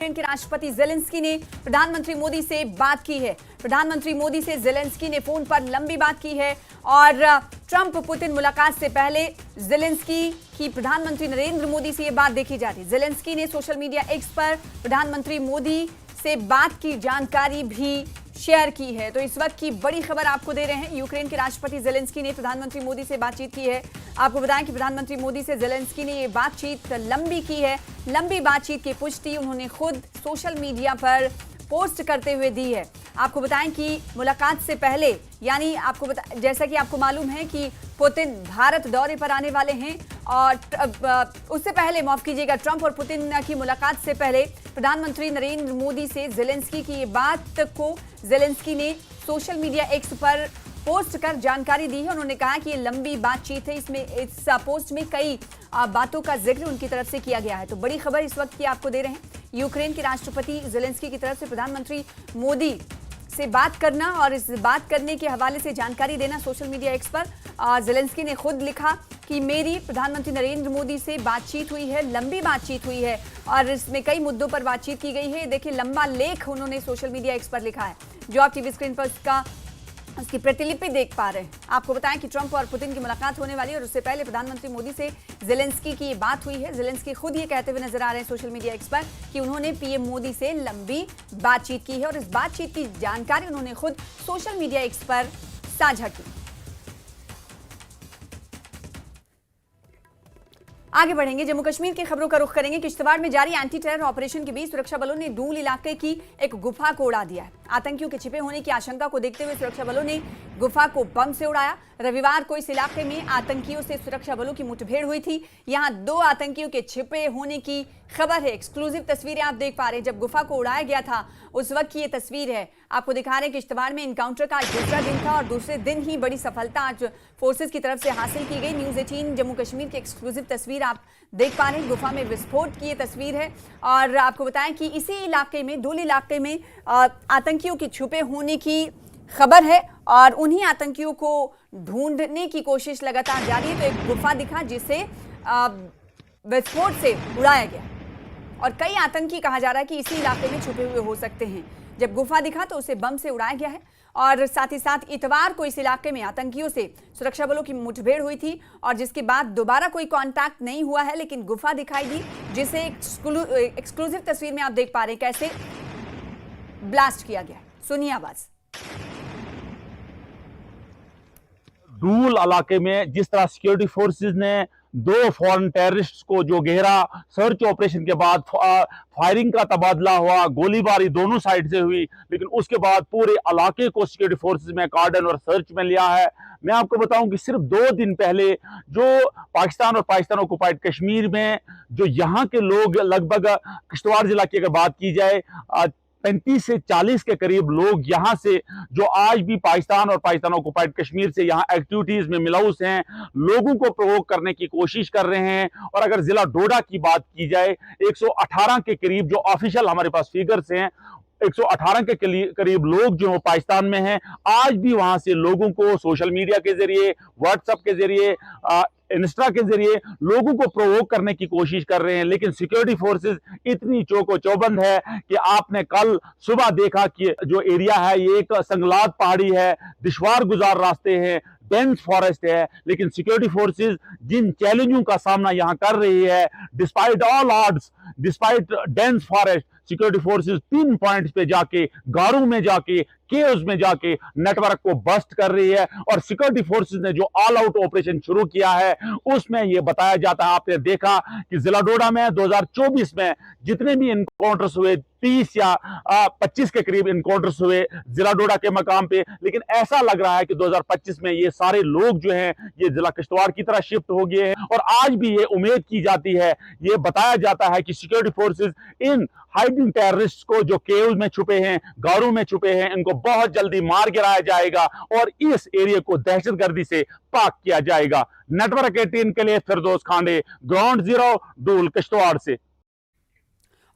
Ukraine के राष्ट्रपति Zelensky ने प्रधानमंत्री मोदी से बात की है। प्रधानमंत्री मोदी से ज़ेलेंस्की ने फोन पर लंबी बात की है और ट्रंप पुतिन मुलाकात से पहले ज़ेलेंस्की की प्रधानमंत्री नरेंद्र मोदी से ये बात देखी जा रही है। ज़ेलेंस्की ने सोशल मीडिया एक्स पर प्रधानमंत्री मोदी से बात की जानकारी भी शेयर की है। तो इस वक्त की बड़ी खबर आपको दे रहे हैं। यूक्रेन के राष्ट्रपति ज़ेलेंस्की ने प्रधानमंत्री मोदी से बातचीत की है। आपको बताएं कि प्रधानमंत्री मोदी से ज़ेलेंस्की ने ये बातचीत लंबी की है। लंबी बातचीत की पुष्टि उन्होंने खुद सोशल मीडिया पर पोस्ट करते हुए दी है। आपको बताएं कि मुलाकात से पहले यानी जैसा कि आपको मालूम है कि पुतिन भारत दौरे पर आने वाले हैं और उससे पहले माफ कीजिएगा, ट्रंप और पुतिन की मुलाकात से पहले प्रधानमंत्री नरेंद्र मोदी से ज़ेलेंस्की की ये बात को ज़ेलेंस्की ने सोशल मीडिया एक्स पर पोस्ट कर जानकारी दी है। उन्होंने कहा कि ये लंबी बातचीत है, इसमें इस पोस्ट में कई बातों का जिक्र उनकी तरफ से किया गया है। तो बड़ी खबर इस वक्त की आपको दे रहे हैं। यूक्रेन के राष्ट्रपति ज़ेलेंस्की की तरफ से प्रधानमंत्री मोदी से बात करना और इस बात करने के हवाले से जानकारी देना सोशल मीडिया एक्स पर ज़ेलेंस्की ने खुद लिखा कि मेरी प्रधानमंत्री नरेंद्र मोदी से बातचीत हुई है, लंबी बातचीत हुई है और इसमें कई मुद्दों पर बातचीत की गई है। देखिए लंबा लेख उन्होंने सोशल मीडिया एक्स पर लिखा है जो आप टीवी स्क्रीन पर उसकी प्रतिलिपि देख पा रहे हैं। आपको बताएं कि ट्रंप और पुतिन की मुलाकात होने वाली है और उससे पहले प्रधानमंत्री मोदी से ज़ेलेंस्की की ये बात हुई है। ज़ेलेंस्की खुद ये कहते हुए नजर आ रहे हैं सोशल मीडिया एक्स पर कि उन्होंने पीएम मोदी से लंबी बातचीत की है और इस बातचीत की जानकारी उन्होंने खुद सोशल मीडिया एक्स पर साझा की। आगे बढ़ेंगे, जम्मू कश्मीर की खबरों का रुख करेंगे। किश्तवाड़ में जारी एंटी टेरर ऑपरेशन के बीच सुरक्षा बलों ने डूल इलाके की एक गुफा को उड़ा दिया है। आतंकियों के छिपे होने की आशंका को देखते हुए सुरक्षा बलों ने गुफा को बम से उड़ाया। रविवार को इस इलाके में आतंकियों से सुरक्षा बलों की मुठभेड़ हुई थी। यहां 2 आतंकियों के छिपे होने की खबर है। एक्सक्लूसिव तस्वीरें आप देख पा रहे हैं। जब गुफा को उड़ाया गया था उस वक्त की ये तस्वीर है। आपको दिखा रहे हैं किश्तवाड़ में इनकाउंटर का आज दूसरा दिन था और दूसरे दिन ही बड़ी सफलता आज फोर्सेस की तरफ से हासिल की गई। न्यूज़ 18 जम्मू कश्मीर की एक्सक्लूसिव तस्वीर आप देख पा रहे हैं। गुफा में विस्फोट की ये तस्वीर है और आपको बताएं कि इसी इलाके में डोल इलाके में आतंकियों के छुपे होने की खबर है और उन्हीं आतंकियों को ढूंढने की कोशिश लगातार जारी है। तो एक गुफा दिखा जिसे विस्फोट से उड़ाया गया और कई आतंकी कहा जा रहा है कि इसी इलाके में छुपे हुए हो सकते हैं। जब गुफा दिखा तो उसे बम से उड़ाया गया है और साथ ही साथ इतवार को इस इलाके में आतंकियों से सुरक्षा बलों की मुठभेड़ हुई थी और जिसके बाद दोबारा कोई कांटेक्ट नहीं हुआ है, लेकिन गुफा दिखाई दी जिसे एक्सक्लूसिव तस्वीर में आप देख पा रहे हैं कैसे ब्लास्ट किया गया। सुनिए आवाज। डूल इलाके में जिस तरह सिक्योरिटी फोर्सेस ने 2 फॉरेन टेररिस्ट्स को जो गहरा सर्च ऑपरेशन के बाद फायरिंग का तबादला हुआ, गोलीबारी दोनों साइड से हुई, लेकिन उसके बाद पूरे इलाके को सिक्योरिटी फोर्सेस में कार्डन और सर्च में लिया है। मैं आपको बताऊं कि सिर्फ 2 दिन पहले जो पाकिस्तान और पाकिस्तान ऑक्युपाइड कश्मीर में जो यहाँ के लोग लगभग किश्तवाड़ जिला की अगर बात की जाए 35 से 40 के करीब लोग यहाँ से जो आज भी पाकिस्तान और पाकिस्तान ऑक्युपाइड कश्मीर से यहाँ एक्टिविटीज में मिलाउस हैं, लोगों को प्रोवोक करने की कोशिश कर रहे हैं। और अगर जिला डोडा की बात की जाए 118 के करीब जो ऑफिशियल हमारे पास फिगर्स हैं 118 के करीब लोग जो पाकिस्तान में हैं, आज भी वहां से लोगों को सोशल मीडिया के जरिए, व्हाट्सएप के जरिए, इंस्टा के जरिए लोगों को प्रोवोक करने की कोशिश कर रहे हैं। लेकिन सिक्योरिटी फोर्सेस इतनी चौको चौबंद है कि आपने कल सुबह देखा कि जो एरिया है ये एक संगलात पहाड़ी है, दुश्वार गुजार रास्ते हैं, डेंस फॉरेस्ट है, लेकिन सिक्योरिटी फोर्सेस जिन चैलेंजों का सामना यहां कर रही है, despite all odds, despite dense forest, security forces pin points पे जाके, गारों में जाके, केव्स में जाके नेटवर्क को बस्ट कर रही है। और सिक्योरिटी फोर्सेस ने जो ऑल आउट ऑपरेशन शुरू किया है उसमें यह बताया जाता है, आपने देखा कि जिला डोडा में 2024 में जितने भी इनकाउंटर्स हुए 30 या 25 के करीब इनकाउंटर्स हुए जिला डोडा के मकाम पे, लेकिन ऐसा लग रहा है कि 2025 में ये सारे लोग जो हैं ये जिला किश्तवाड़ की तरह शिफ्ट हो गए हैं। और आज भी ये उम्मीद की जाती है, ये बताया जाता है कि security forces in hiding terrorist को जो केव्स में छुपे हैं, गारों में छुपे हैं, इनको बहुत जल्दी मार गिराया जाएगा और इस एरिया को दहशतगर्दी से पाक किया जाएगा। नेटवर्क 18 के लिए फिरदौस खांडे, ग्राउंड जीरो, डूल किश्तवाड़ से।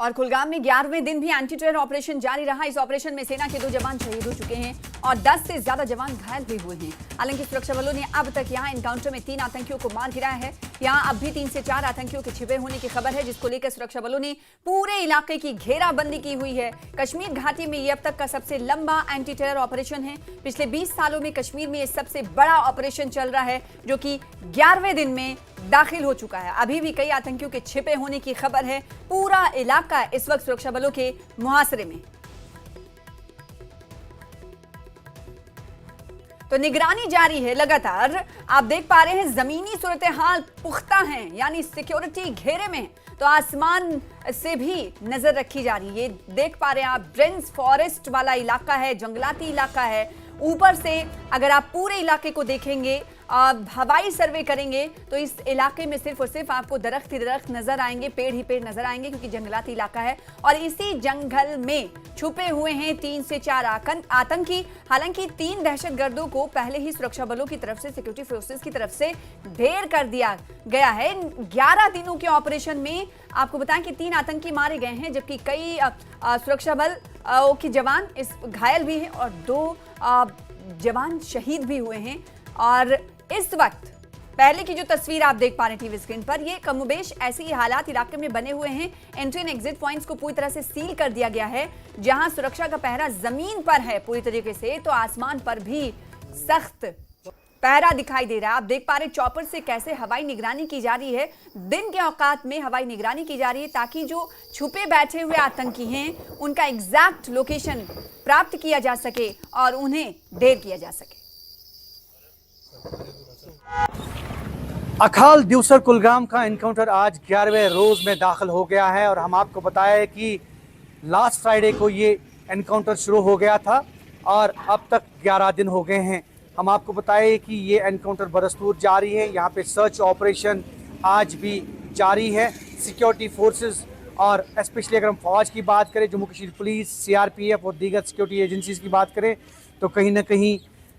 और कुलगाम में 11वें दिन भी एंटी टेरर ऑपरेशन जारी रहा। इस ऑपरेशन में सेना के 2 जवान शहीद हो चुके हैं और 10 से ज्यादा जवान घायल भी हुए हैं। हालांकि सुरक्षा बलों ने अब तक यहां एनकाउंटर में 3 आतंकियों को मार गिराया है। यहां अब भी 3 से 4 आतंकियों के छिपे होने की खबर है, जिसको लेकर सुरक्षा बलों ने पूरे इलाके की घेराबंदी की हुई है। कश्मीर घाटी में ये अब तक का सबसे लंबा एंटी टेरर ऑपरेशन है। पिछले 20 सालों में कश्मीर में ये सबसे बड़ा ऑपरेशन चल रहा है, जो कि 11वें दिन में दाखिल हो चुका है। अभी भी कई आतंकियों के छिपे होने की खबर है। पूरा इलाका इस वक्त सुरक्षा बलों के मुहासरे में। तो निगरानी जारी है लगातार। आप देख पा रहे हैं जमीनी सूरत हाल पुख्ता है, यानी सिक्योरिटी घेरे में। तो आसमान से भी नजर रखी जा रही है। ये देख पा रहे हैं आप, डेंस फॉरेस्ट वाला इलाका है, जंगलाती इलाका है। ऊपर से अगर आप पूरे इलाके को देखेंगे, हवाई सर्वे करेंगे, तो इस इलाके में सिर्फ और सिर्फ आपको दरख्त ही दरख्त नजर आएंगे, पेड़ ही पेड़ नजर आएंगे, क्योंकि जंगलाती इलाका है। और इसी जंगल में छुपे हुए हैं 3 से 4 आतंकी। हालांकि 3 दहशतगर्दों को पहले ही सुरक्षा बलों की तरफ से, सिक्योरिटी फोर्सेस की तरफ से ढेर कर दिया गया है। 11 दिनों के ऑपरेशन में आपको बताएं कि 3 आतंकी मारे गए हैं, जबकि कई सुरक्षा बल के जवान इस घायल भी हैं और 2 जवान शहीद भी हुए हैं। और इस वक्त पहले की जो तस्वीर आप देख पा रहे हैं टीवी स्क्रीन पर, ये कमोबेश ऐसे ही हालात इलाके में बने हुए हैं। एंट्री एंड एग्जिट पॉइंट्स को पूरी तरह से सील कर दिया गया है। जहां सुरक्षा का पहरा जमीन पर है पूरी तरीके से, तो आसमान पर भी सख्त पहरा दिखाई दे रहा है। आप देख पा रहे चॉपर से कैसे हवाई निगरानी की जा रही है। दिन के औकात में हवाई निगरानी की जा रही है, ताकि जो छुपे बैठे हुए आतंकी हैं उनका एग्जैक्ट लोकेशन प्राप्त किया जा सके और उन्हें ढेर किया जा सके। अखाल दिवसर कुलगाम का एनकाउंटर आज 11वें रोज में दाखिल हो गया है। और हम आपको बताया कि लास्ट फ्राइडे को ये एनकाउंटर शुरू हो गया था और अब तक 11 दिन हो गए हैं। हम आपको बताएं कि ये एनकाउंटर बदस्तूर जारी है। यहाँ पे सर्च ऑपरेशन आज भी जारी है। सिक्योरिटी फोर्सेस और स्पेशली अगर हम फौज की बात करें, जम्मू कश्मीर पुलिस, सीआरपीएफ और दीगर सिक्योरिटी एजेंसीज की बात करें, तो कहीं ना कहीं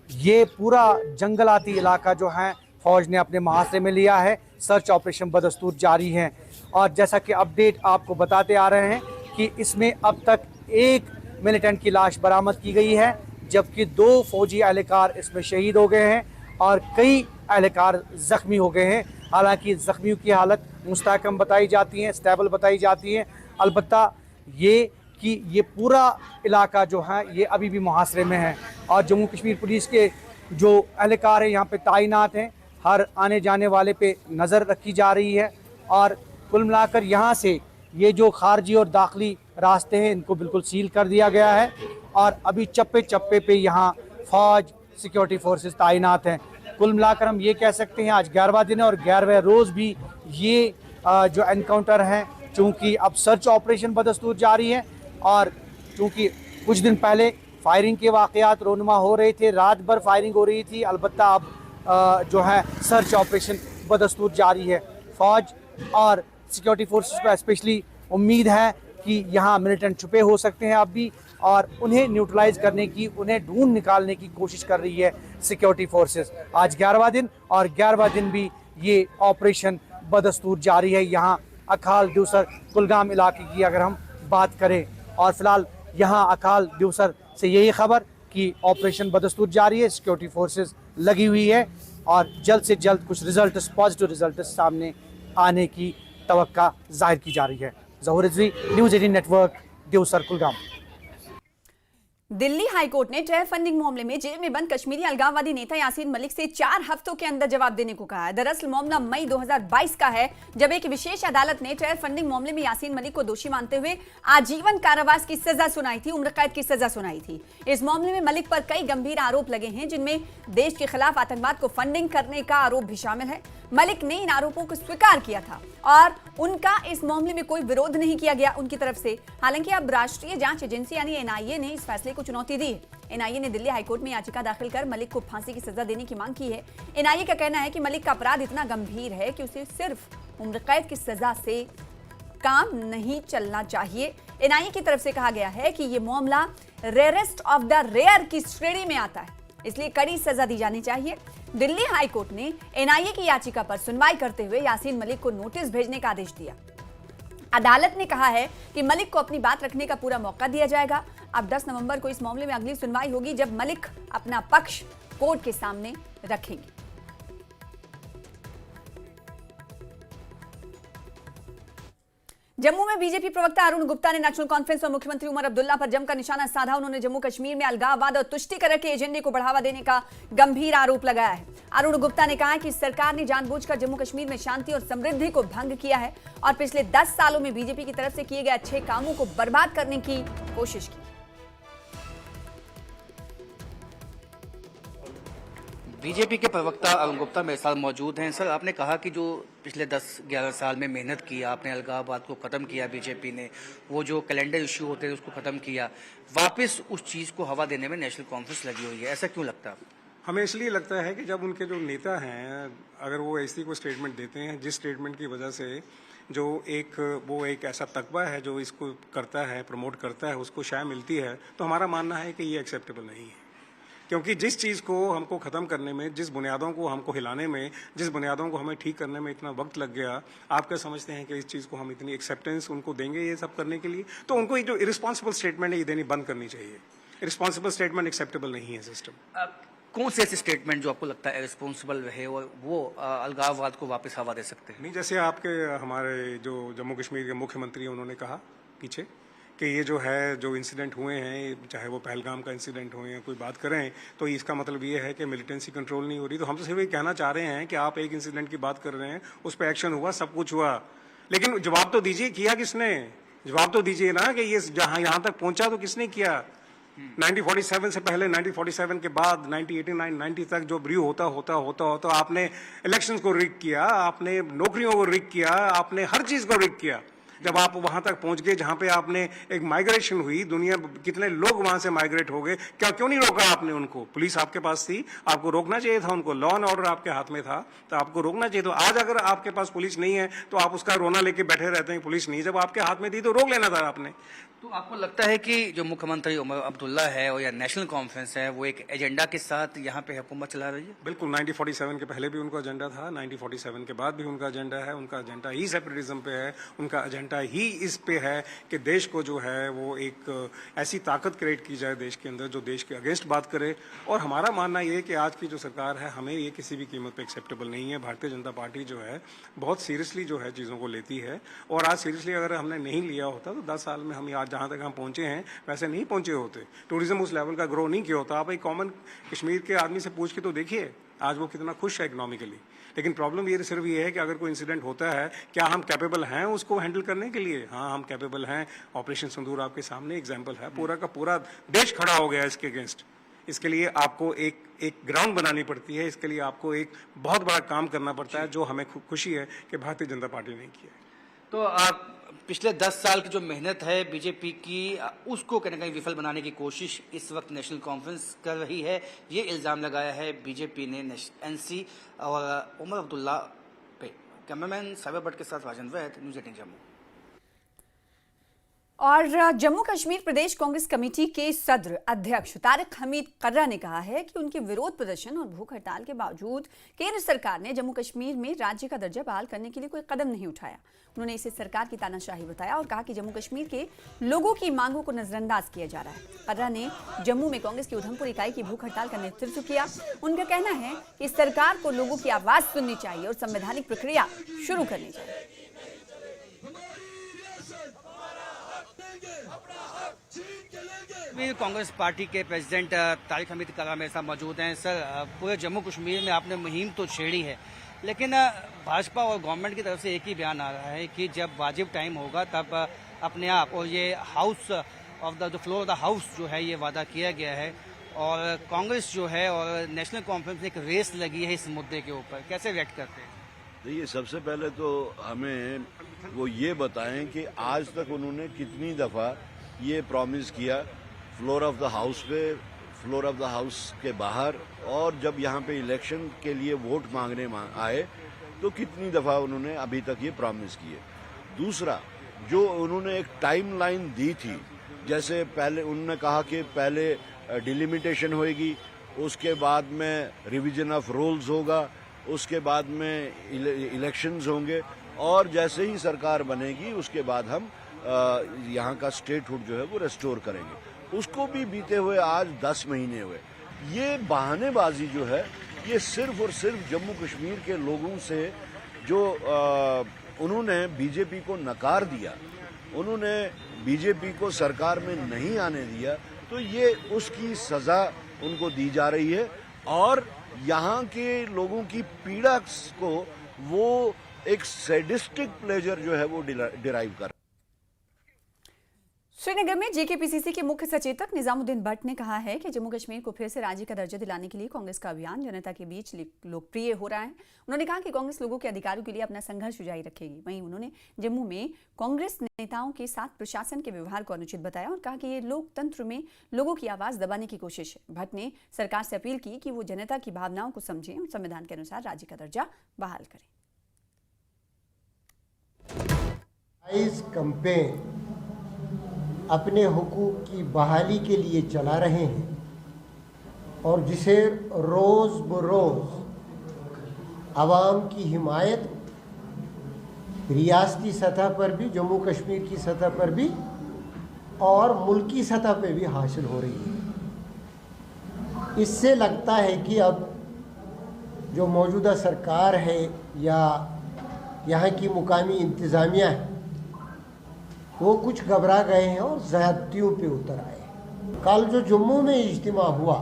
ये पूरा जंगलाती इलाका जो है फौज ने अपने मुहासरे में लिया है। सर्च ऑपरेशन बदस्तूर जारी है। और जैसा कि अपडेट आपको बताते आ रहे हैं कि इसमें अब तक 1 मिलिटेंट की लाश बरामद की गई है, जबकि 2 फौजी एहलकार इसमें शहीद हो गए हैं और कई एहलकार ज़ख्मी हो गए हैं। हालांकि ज़ख्मियों की हालत मुस्तहकम बताई जाती है, स्टेबल बताई जाती है। अलबत्ता ये कि ये पूरा इलाका जो है ये अभी भी मुहासरे में है। और जम्मू कश्मीर पुलिस के जो एहलकार हैं यहाँ पे तैनात हैं, हर आने जाने वाले पे नज़र रखी जा रही है। और कुल मिलाकर यहाँ से ये जो खारजी और दाखिली रास्ते हैं इनको बिल्कुल सील कर दिया गया है। और अभी चप्पे चप्पे पे यहाँ फौज, सिक्योरिटी फोर्सेस तैनात हैं। कुल मिलाकर हम ये कह सकते हैं आज 11वां दिन है और 11वें रोज़ भी ये जो एनकाउंटर हैं, चूँकि अब सर्च ऑपरेशन बदस्तूर जारी है और चूँकि कुछ दिन पहले फायरिंग के वाक़यात रोनुमा हो रहे थे, रात भर फायरिंग हो रही थी, अलबत्ता अब जो है सर्च ऑपरेशन बदस्तूर जारी है। फ़ौज और सिक्योरिटी फोर्सेस को स्पेशली उम्मीद है कि यहाँ मिलिटेंट छुपे हो सकते हैं अब भी, और उन्हें न्यूट्रलाइज करने की, उन्हें ढूंढ निकालने की कोशिश कर रही है सिक्योरिटी फोर्सेस। आज 11वां दिन और 11वां दिन भी ये ऑपरेशन बदस्तूर जारी है यहाँ अखाल दिवसर कुलगाम इलाके की अगर हम बात करें। और फिलहाल यहाँ अखाल दिवसर से यही खबर कि ऑपरेशन बदस्तूर जारी है, सिक्योरिटी फोर्सेस लगी हुई है और जल्द से जल्द कुछ रिजल्ट, पॉजिटिव रिजल्ट सामने आने की तवक्का जाहिर की जा रही है। Zahoor Rizvi, news 18 network, Devsar Kulgam. Delhi high court ने टेरर फंडिंग मामले में जेल में बंद कश्मीरी अलगाववादी नेता यासीन मलिक से 4 हफ्तों के अंदर जवाब देने को कहा है। दरअसल मामला मई 2022 का है, जब एक विशेष अदालत ने टेरर फंडिंग मामले में यासीन मलिक को दोषी मानते हुए आजीवन कारावास की सजा सुनाई थी, उम्र कैद की सजा सुनाई थी। इस मामले में मलिक पर कई गंभीर आरोप लगे हैं, जिनमें देश के खिलाफ आतंकवाद को फंडिंग करने का आरोप भी शामिल है। मलिक ने इन आरोपों को स्वीकार किया था और उनका इस मामले में कोई विरोध नहीं किया गया उनकी तरफ से। हालांकि अब राष्ट्रीय जांच एजेंसी यानी एनआईए ने इस फैसले को चुनौती दी है। एनआईए ने दिल्ली हाईकोर्ट में याचिका दाखिल कर मलिक को फांसी की सजा देने की मांग की है। एनआईए का कहना है कि मलिक का अपराध इतना गंभीर है कि उसे सिर्फ उम्र कैद की सजा से काम नहीं चलना चाहिए। एनआईए की तरफ से कहा गया है कि यह मामला रेयरेस्ट ऑफ द रेयर की श्रेणी में आता है, इसलिए कड़ी सजा दी जानी चाहिए। दिल्ली हाईकोर्ट ने एनआईए की याचिका पर सुनवाई करते हुए यासीन मलिक को नोटिस भेजने का आदेश दिया। अदालत ने कहा है कि मलिक को अपनी बात रखने का पूरा मौका दिया जाएगा। अब 10 नवंबर को इस मामले में अगली सुनवाई होगी, जब मलिक अपना पक्ष कोर्ट के सामने रखेंगे। जम्मू में बीजेपी प्रवक्ता अरुण गुप्ता ने नेशनल कॉन्फ्रेंस और मुख्यमंत्री उमर अब्दुल्ला पर जमकर निशाना साधा। उन्होंने जम्मू कश्मीर में अलगाववाद और तुष्टीकरण के एजेंडे को बढ़ावा देने का गंभीर आरोप लगाया है। अरुण गुप्ता ने कहा कि सरकार ने जानबूझकर जम्मू कश्मीर में शांति और समृद्धि को भंग किया है और पिछले 10 सालों में बीजेपी की तरफ से किए गए अच्छे कामों को बर्बाद करने की कोशिश की। बीजेपी के प्रवक्ता अरुण गुप्ता मेरे साथ मौजूद हैं। सर, आपने कहा कि जो पिछले 10-11 साल में मेहनत की, आपने अलगाववाद को ख़त्म किया, बीजेपी ने वो जो कैलेंडर इश्यू होते थे उसको ख़त्म किया, वापस उस चीज़ को हवा देने में नेशनल कॉन्फ्रेंस लगी हुई है, ऐसा क्यों लगता है? हमें इसलिए लगता है कि जब उनके जो नेता हैं, अगर वो ऐसी कोई स्टेटमेंट देते हैं जिस स्टेटमेंट की वजह से जो वो एक ऐसा तकबा है जो इसको करता है, प्रमोट करता है, उसको शायद मिलती है, तो हमारा मानना है कि ये एक्सेप्टेबल नहीं है। क्योंकि जिस चीज़ को हमको ख़त्म करने में, जिस बुनियादों को हमको हिलाने में, जिस बुनियादों को हमें ठीक करने में इतना वक्त लग गया, आप क्या समझते हैं कि इस चीज़ को हम इतनी एक्सेप्टेंस उनको देंगे ये सब करने के लिए? तो उनको ये जो इरिस्पॉन्सिबल स्टेटमेंट है ये देनी बंद करनी चाहिए। इरिस्पॉन्सिबल स्टेटमेंट एक्सेप्टेबल नहीं है सिस्टम। कौन से ऐसे स्टेटमेंट जो आपको लगता है रिस्पॉन्सिबल रहे और वो अलगाववाद को वापस हवा दे सकते हैं? नहीं, जैसे आपके हमारे जो जम्मू कश्मीर के मुख्यमंत्री उन्होंने कहा पीछे कि ये जो है, जो इंसिडेंट हुए हैं, चाहे वो पहलगाम का इंसिडेंट हुए या कोई बात करें, तो इसका मतलब ये है कि मिलिटेंसी कंट्रोल नहीं हो रही। तो हम तो सिर्फ ये कहना चाह रहे हैं कि आप एक इंसिडेंट की बात कर रहे हैं, उस पर एक्शन हुआ, सब कुछ हुआ, लेकिन जवाब तो दीजिए, किया किसने? जवाब तो दीजिए ना कि ये जहाँ यहाँ तक पहुंचा तो किसने किया? 1947 से पहले, 1947 के बाद, 1989, 90 तक जो ब्रीव होता आपने इलेक्शंस को रिग किया, आपने नौकरियों को रिग किया, आपने हर चीज़ को रिग किया। जब आप वहां तक पहुंच गए जहां पे आपने एक माइग्रेशन हुई, दुनिया कितने लोग वहां से माइग्रेट हो गए, क्यों नहीं रोका आपने उनको? पुलिस आपके पास थी, आपको रोकना चाहिए था उनको, लॉ एंड ऑर्डर आपके हाथ में था, तो आपको रोकना चाहिए। तो आज अगर आपके पास पुलिस नहीं है तो आप उसका रोना लेके बैठे रहते हैं, पुलिस नहीं, जब आपके हाथ में थी तो रोक लेना था आपने। तो आपको लगता है कि जो मुख्यमंत्री उमर अब्दुल्ला है और या नेशनल कॉन्फ्रेंस है वो एक एजेंडा के साथ यहाँ पे हुकूमत चला रही है? बिल्कुल, 1947 के पहले भी उनका एजेंडा था, 1947 के बाद भी उनका एजेंडा है। उनका एजेंडा ही सेपरेटिज्म पे है, उनका एजेंडा ही इस पे है कि देश को जो है वो एक ऐसी ताकत क्रिएट की जाए देश के अंदर जो देश के अगेंस्ट बात करे। और हमारा मानना ये है कि आज की जो सरकार है, हमें ये किसी भी कीमत पे एक्सेप्टेबल नहीं है। भारतीय जनता पार्टी जो है बहुत सीरियसली जो है चीज़ों को लेती है, और आज सीरियसली अगर हमने नहीं लिया होता तो 10 साल में हम आज जहाँ तक हम पहुँचे हैं वैसे नहीं पहुँचे होते, टूरिज्म उस लेवल का ग्रो नहीं किया होता। आप एक कॉमन कश्मीर के आदमी से पूछ के तो देखिए आज वो कितना खुश है इकोनॉमिकली। लेकिन प्रॉब्लम ये सिर्फ ये है कि अगर कोई इंसिडेंट होता है, क्या हम कैपेबल हैं उसको हैंडल करने के लिए? हाँ, हम कैपेबल हैं। ऑपरेशन सिंदूर आपके सामने एग्जाम्पल है, पूरा का पूरा देश खड़ा हो गया इसके अगेंस्ट। इसके लिए आपको एक ग्राउंड बनानी पड़ती है, इसके लिए आपको एक बहुत बड़ा काम करना पड़ता है, जो हमें खुशी है कि भारतीय जनता पार्टी ने किया है। तो आप पिछले 10 साल की जो मेहनत है बीजेपी की, उसको कहीं ना कहीं विफल बनाने की कोशिश इस वक्त नेशनल कॉन्फ्रेंस कर रही है, ये इल्ज़ाम लगाया है बीजेपी ने एनसी और उमर अब्दुल्ला पे। कैमरामैन साहिबा भट्ट के साथ राजन वैद, न्यूज़ 18 जम्मू। और जम्मू कश्मीर प्रदेश कांग्रेस कमेटी के सदर अध्यक्ष तारिक हमीद कर्रा ने कहा है कि उनके विरोध प्रदर्शन और भूख हड़ताल के बावजूद केंद्र सरकार ने जम्मू कश्मीर में राज्य का दर्जा बहाल करने के लिए कोई कदम नहीं उठाया। उन्होंने इसे सरकार की तानाशाही बताया और कहा कि जम्मू कश्मीर के लोगों की मांगों को नजरअंदाज किया जा रहा है। कर्रा ने जम्मू में कांग्रेस की उधमपुर इकाई की भूख हड़ताल का नेतृत्व किया। उनका कहना है कि सरकार को लोगों की आवाज सुननी चाहिए और संवैधानिक प्रक्रिया शुरू करनी चाहिए। कांग्रेस पार्टी के प्रेसिडेंट तारिक हमीद कर्रा मेरे साथ मौजूद हैं। सर, पूरे जम्मू कश्मीर में आपने मुहिम तो छेड़ी है, लेकिन भाजपा और गवर्नमेंट की तरफ से एक ही बयान आ रहा है कि जब वाजिब टाइम होगा तब अपने आप, और ये house of the floor of the house जो है ये वादा किया गया है, और कांग्रेस जो है और नेशनल कॉन्फ्रेंस में एक रेस लगी है इस मुद्दे के ऊपर, कैसे व्यक्त करते हैं? देखिए, सबसे पहले तो हमें वो ये बताएं कि आज तक उन्होंने कितनी दफ़ा ये प्रॉमिस किया फ्लोर ऑफ द हाउस पे, फ्लोर ऑफ द हाउस के बाहर, और जब यहाँ पे इलेक्शन के लिए वोट मांगने आए तो कितनी दफ़ा उन्होंने अभी तक ये प्रॉमिस किए। दूसरा, जो उन्होंने एक टाइमलाइन दी थी, जैसे पहले उन्होंने कहा कि पहले डिलिमिटेशन होगी, उसके बाद में रिवीजन ऑफ रोल्स होगा, उसके बाद में इलेक्शंस होंगे, और जैसे ही सरकार बनेगी उसके बाद हम यहाँ का स्टेटहुड जो है वो रेस्टोर करेंगे। उसको भी बीते हुए आज 10 महीने हुए। ये बहानेबाजी जो है ये सिर्फ और सिर्फ जम्मू कश्मीर के लोगों से जो उन्होंने बीजेपी को नकार दिया, उन्होंने बीजेपी को सरकार में नहीं आने दिया, तो ये उसकी सजा उनको दी जा रही है और यहाँ के लोगों की पीड़ा को वो एक सैडिस्टिक प्लेजर जो है वो डिराइव कर। श्रीनगर में जेकेपीसीसी के मुख्य सचेतक निजामुद्दीन भट्ट ने कहा है कि जम्मू कश्मीर को फिर से राज्य का दर्जा दिलाने के लिए कांग्रेस का अभियान जनता के बीच लोकप्रिय हो रहा है। उन्होंने कहा कि कांग्रेस लोगों के अधिकारों के लिए अपना संघर्ष जारी रखेगी। वहीं उन्होंने जम्मू में कांग्रेस नेताओं के साथ प्रशासन के व्यवहार को अनुचित बताया और कहा कि ये लोकतंत्र में लोगों की आवाज दबाने की कोशिश है। भट्ट ने सरकार से अपील की कि वो जनता की भावनाओं को समझें और संविधान के अनुसार राज्य का दर्जा बहाल करें। अपने हुकूक की बहाली के लिए चला रहे हैं और जिसे रोज़ बरोज़ आवाम की हिमायत रियासती सतह पर भी, जम्मू कश्मीर की सतह पर भी और मुल्की सतह पर भी हासिल हो रही है। इससे लगता है कि अब जो मौजूदा सरकार है या यहाँ की मुकामी इंतज़ामिया है वो कुछ घबरा गए हैं और ज़्यादतियों पे उतर आए। कल जो जम्मू में इज्तिमा हुआ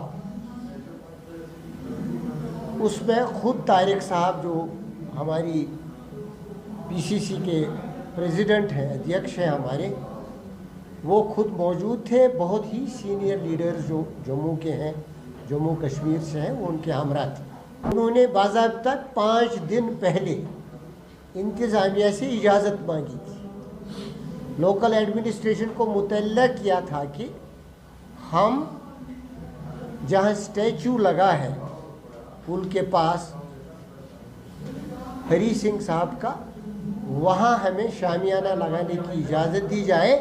उसमें खुद तारिक साहब जो हमारी पीसीसी के प्रेसिडेंट हैं, अध्यक्ष हैं हमारे, वो खुद मौजूद थे। बहुत ही सीनियर लीडर्स जो जम्मू के हैं, जम्मू कश्मीर से हैं, वो उनके हमरा थे। उन्होंने बाज़ाब्ता 5 दिन पहले इंतज़ामिया से इजाज़त मांगी थी, लोकल एडमिनिस्ट्रेशन को मुतल्ला किया था कि हम जहां स्टैचू लगा है पुल के पास हरी सिंह साहब का, वहां हमें शामियाना लगाने की इजाज़त दी जाए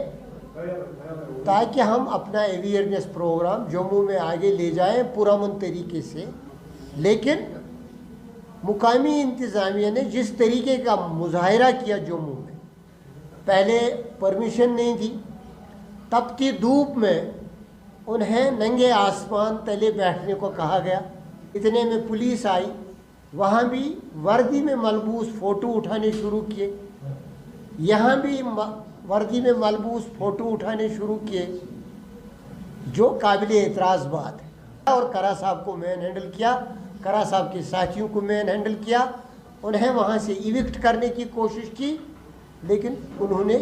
ताकि हम अपना अवेयरनेस प्रोग्राम जम्मू में आगे ले जाएं पुरअमन तरीके से। लेकिन मुकामी इंतज़ामिया ने जिस तरीके का मुजाहिरा किया जम्मू में, पहले परमिशन नहीं दी, तपती धूप में उन्हें नंगे आसमान तले बैठने को कहा गया। इतने में पुलिस आई, वहाँ भी वर्दी में मलबूस फ़ोटो उठाने शुरू किए, यहाँ भी वर्दी में मलबूस फ़ोटो उठाने शुरू किए, जो काबिल एतराज़ बात है। और करा साहब को मैन हैंडल किया, करा साहब के साथियों को मैन हैंडल किया, उन्हें वहाँ से इविक्ट करने की कोशिश की, लेकिन उन्होंने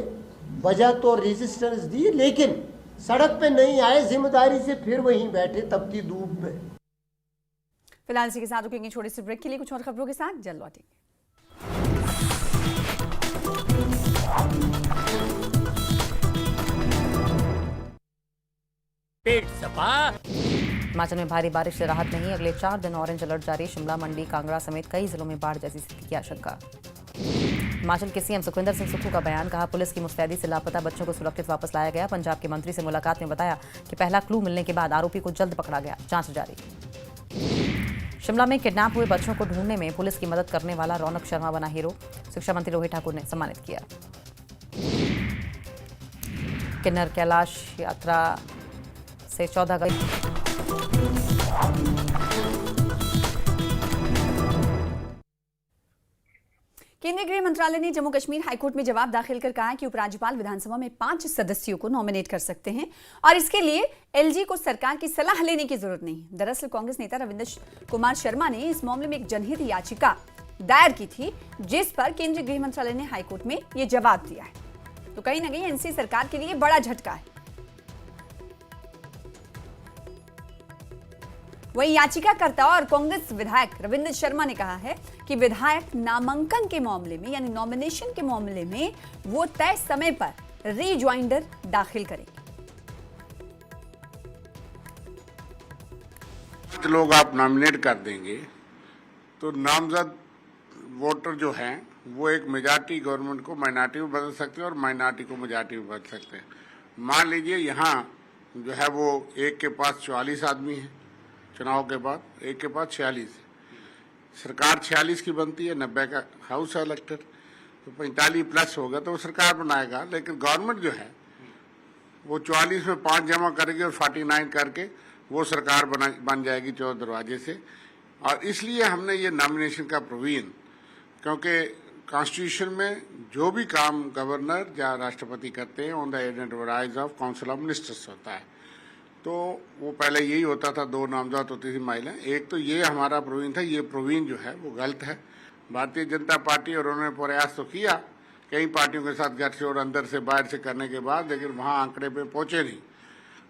वजह तो रेजिस्टेंस दी, लेकिन सड़क पे नहीं आए, जिम्मेदारी से फिर वहीं बैठे तपती धूप में। फिलहाल इसी के साथ रुकेंगे छोटे से ब्रेक के लिए, कुछ और खबरों के साथ जल्द लौटेंगे। हिमाचल में भारी बारिश से राहत नहीं, अगले 4 दिन ऑरेंज अलर्ट जारी। शिमला, मंडी, कांगड़ा समेत कई जिलों में बाढ़ जैसी स्थिति की आशंका। हिमाचल के सीएम सुखविंदर सिंह सुक्खू का बयान, कहा पुलिस की मुस्तैदी से लापता बच्चों को सुरक्षित वापस लाया गया। पंजाब के मंत्री से मुलाकात में बताया कि पहला क्लू मिलने के बाद आरोपी को जल्द पकड़ा गया, जांच जारी। शिमला में किडनैप हुए बच्चों को ढूंढने में पुलिस की मदद करने वाला रौनक शर्मा बना हीरो, शिक्षा मंत्री रोहित ठाकुर ने सम्मानित किया। किन्नर कैलाश यात्रा से 14 अगस्त केंद्रीय गृह मंत्रालय ने जम्मू कश्मीर हाईकोर्ट में जवाब दाखिल कर कहा कि उपराज्यपाल विधानसभा में 5 सदस्यों को नॉमिनेट कर सकते हैं और इसके लिए एलजी को सरकार की सलाह लेने की जरूरत नहीं। दरअसल कांग्रेस नेता रविंद्र कुमार शर्मा ने इस मामले में एक जनहित याचिका दायर की थी, जिस पर केंद्रीय गृह मंत्रालय ने हाईकोर्ट में यह जवाब दिया है। तो कहीं ना कहीं एनसी सरकार के लिए बड़ा झटका है। वही याचिकाकर्ता और कांग्रेस विधायक रविंद्र शर्मा ने कहा है कि विधायक नामांकन के मामले में यानी नॉमिनेशन के मामले में वो तय समय पर रीज्वाइंडर दाखिल करेंगे। लोग आप नॉमिनेट कर देंगे तो नामजद वोटर जो हैं वो एक मेजॉरिटी गवर्नमेंट को माइनॉरिटी में बदल सकते हैं और माइनॉरिटी को मेजॉरिटी में बदल सकते हैं। मान लीजिए यहाँ जो है वो एक के पास 44 आदमी है, चुनाव के बाद एक के पास 46 है, सरकार 46 की बनती है, 90 का हाउस इलेक्टेड। तो 45 प्लस होगा तो वो सरकार बनाएगा। लेकिन गवर्नमेंट जो है वो 44 में 5 जमा करेगी और 49 करके वो सरकार बन जाएगी 14 दरवाजे से। और इसलिए हमने ये नॉमिनेशन का प्रोविजन, क्योंकि कॉन्स्टिट्यूशन में जो भी काम गवर्नर या राष्ट्रपति करते हैं on the advice of council of ministers होता है, तो वो पहले यही होता था, 2 नामजद होती थी महिला। एक तो ये हमारा प्रोविजन था, ये प्रोविजन जो है वो गलत है। भारतीय जनता पार्टी और उन्होंने प्रयास तो किया कई पार्टियों के साथ घर से और अंदर से बाहर से करने के बाद, लेकिन वहाँ आंकड़े पे पहुंचे नहीं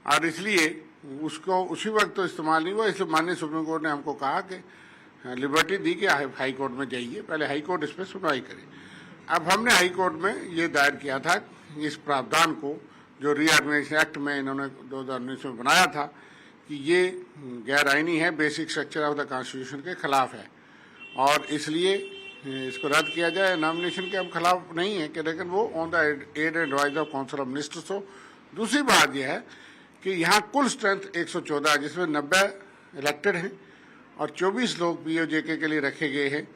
और इसलिए उसको उसी वक्त तो इस्तेमाल नहीं हुआ। इसलिए माननीय सुप्रीम कोर्ट ने हमको कहा कि लिबर्टी दी कि हाई कोर्ट में जाइए, पहले हाई कोर्ट इस पर सुनवाई करे। अब हमने हाई कोर्ट में ये दायर किया था इस प्रावधान को जो रीऑर्गेनाइजेशन एक्ट में इन्होंने 2019 में बनाया था कि ये गैर आईनी है, basic structure of the constitution के खिलाफ है और इसलिए इसको रद्द किया जाए। नॉमिनेशन के हम खिलाफ नहीं है कि, लेकिन वो on the ad advice of council of ministers हो। दूसरी बात यह है कि यहाँ कुल स्ट्रेंथ 114 जिसमें 90 इलेक्टेड हैं और 24 लोग पीओजेके के लिए रखे गए हैं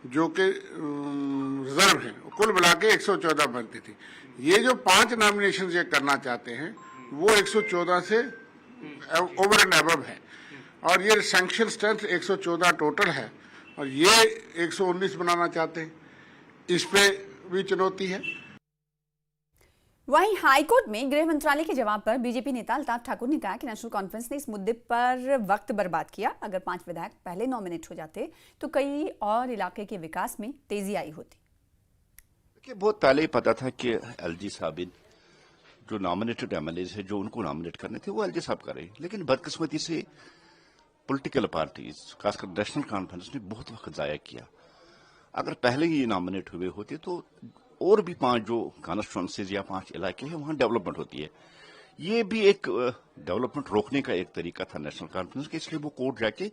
जो कि रिजर्व हैं। कुल मिला के 114 बनती थी। ये जो 5 नॉमिनेशन ये करना चाहते हैं वो 114 से ओवर एंड अबव है और ये सैंक्शन स्ट्रेंथ 114 टोटल है और ये 119 बनाना चाहते हैं, इस पे भी चुनौती है। वहीं हाईकोर्ट में गृह मंत्रालय के जवाब पर बीजेपी नेता अल्ताफ ठाकुर ने कहा कि नेशनल कॉन्फ्रेंस ने इस मुद्दे पर वक्त बर्बाद किया। अगर 5 विधायक पहले नॉमिनेट हो जाते तो कई और इलाके के विकास में तेजी आई होती। देखिए, बहुत पहले ही पता था कि एलजी साबिन जो नॉमिनेटेड एमएलए है जो उनको नॉमिनेट करने थे वो एलजी साहब करें, लेकिन बदकिस्मती से पॉलिटिकल पार्टीज खासकर नेशनल कॉन्फ्रेंस ने बहुत वक्त जाया किया। अगर पहले ही नॉमिनेट हुए होते तो और भी 5 जो कॉन्स्टिट्यूंसीज या 5 इलाके हैं वहां डेवलपमेंट होती है। ये भी एक डेवलपमेंट रोकने का एक तरीका था नेशनल कॉन्फ्रेंस के, इसलिए वो कोर्ट जाके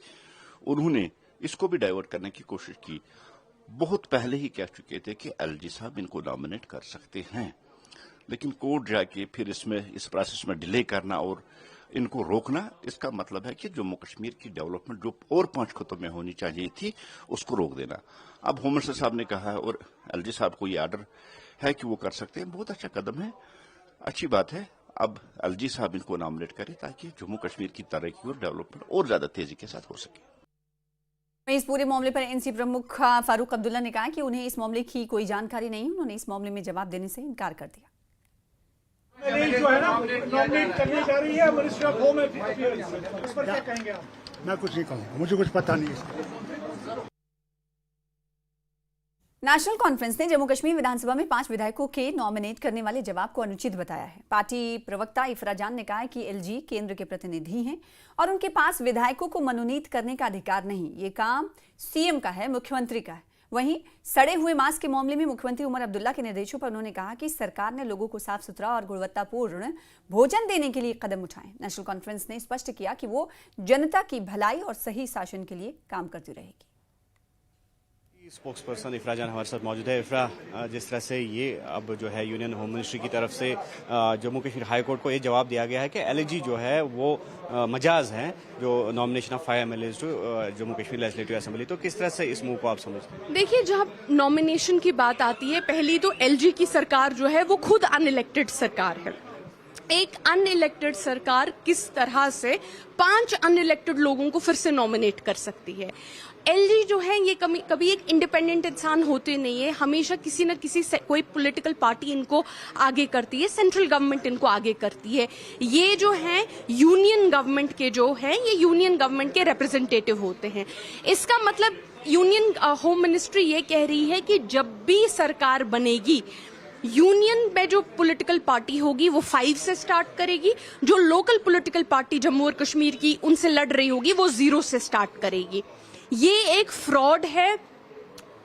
उन्होंने इसको भी डाइवर्ट करने की कोशिश की। बहुत पहले ही कह चुके थे कि एलजी साहब इनको नॉमिनेट कर सकते हैं, लेकिन कोर्ट जाके फिर इस प्रोसेस में डिले करना और इनको रोकना, इसका मतलब है कि जम्मू कश्मीर की डेवलपमेंट जो और 5 खतों में होनी चाहिए थी उसको रोक देना। अब होम मिनिस्टर साहब ने कहा है और एलजी साहब को ये आर्डर है कि वो कर सकते हैं, बहुत अच्छा कदम है, अच्छी बात है। अब एलजी साहब इनको नॉमिनेट करें ताकि जम्मू कश्मीर की तरक्की और डेवलपमेंट और ज्यादा तेजी के साथ हो सके। इस पूरे मामले पर एनसी प्रमुख फारूक अब्दुल्ला ने कहा कि उन्हें इस मामले की कोई जानकारी नहीं। उन्होंने इस मामले में जवाब देने से इनकार कर दिया। जो है ना नॉमिनेट करने जा रही है मिनिस्टर ऑफ होम अफेयर्स, इस पर क्या कहेंगे आप? मैं कुछ नहीं कहूँगा, मुझे कुछ पता नहीं है। नेशनल कॉन्फ्रेंस ने जम्मू कश्मीर विधानसभा में 5 विधायकों के नॉमिनेट करने वाले जवाब को अनुचित बताया है। पार्टी प्रवक्ता इफरा जान ने कहा है कि एलजी केंद्र के प्रतिनिधि हैं और उनके पास विधायकों को मनोनीत करने का अधिकार नहीं। ये काम सीएम का है, मुख्यमंत्री का है। वहीं सड़े हुए मांस के मामले में मुख्यमंत्री उमर अब्दुल्ला के निर्देशों पर उन्होंने कहा कि सरकार ने लोगों को साफ सुथरा और गुणवत्तापूर्ण भोजन देने के लिए कदम उठाए। नेशनल कॉन्फ्रेंस ने स्पष्ट किया कि वो जनता की भलाई और सही शासन के लिए काम करती रहेगी। स्पोक्स पर्सन इफरा जान हमारे साथ मौजूद है। इफरा, जिस तरह से ये अब जो है यूनियन होम मिनिस्ट्री की तरफ से जम्मू कश्मीर हाई कोर्ट को ये जवाब दिया गया है कि एलजी जो है वो मजाज हैं जो nomination of 5 MLAs to Jammu Kashmir legislative assembly, तो किस तरह से इस मूव को आप समझते हैं? देखिए, जब नॉमिनेशन की बात आती है, पहली तो एलजी की सरकार जो है वो खुद अनइलेक्टेड सरकार है। एक अनइलेक्टेड सरकार किस तरह से 5 अनइलेक्टेड लोगों को फिर से नॉमिनेट कर सकती है? एलजी जो है ये कभी एक इंडिपेंडेंट इंसान होते नहीं है, हमेशा किसी न किसी से कोई पॉलिटिकल पार्टी इनको आगे करती है, सेंट्रल गवर्नमेंट इनको आगे करती है। ये जो है यूनियन गवर्नमेंट के जो है ये यूनियन गवर्नमेंट के रिप्रेजेंटेटिव होते हैं। इसका मतलब यूनियन होम मिनिस्ट्री ये कह रही है कि जब भी सरकार बनेगी यूनियन में जो पॉलिटिकल पार्टी होगी वो 5 से स्टार्ट करेगी, जो लोकल पॉलिटिकल पार्टी जम्मू और कश्मीर की उनसे लड़ रही होगी वो 0 से स्टार्ट करेगी। ये एक फ्रॉड है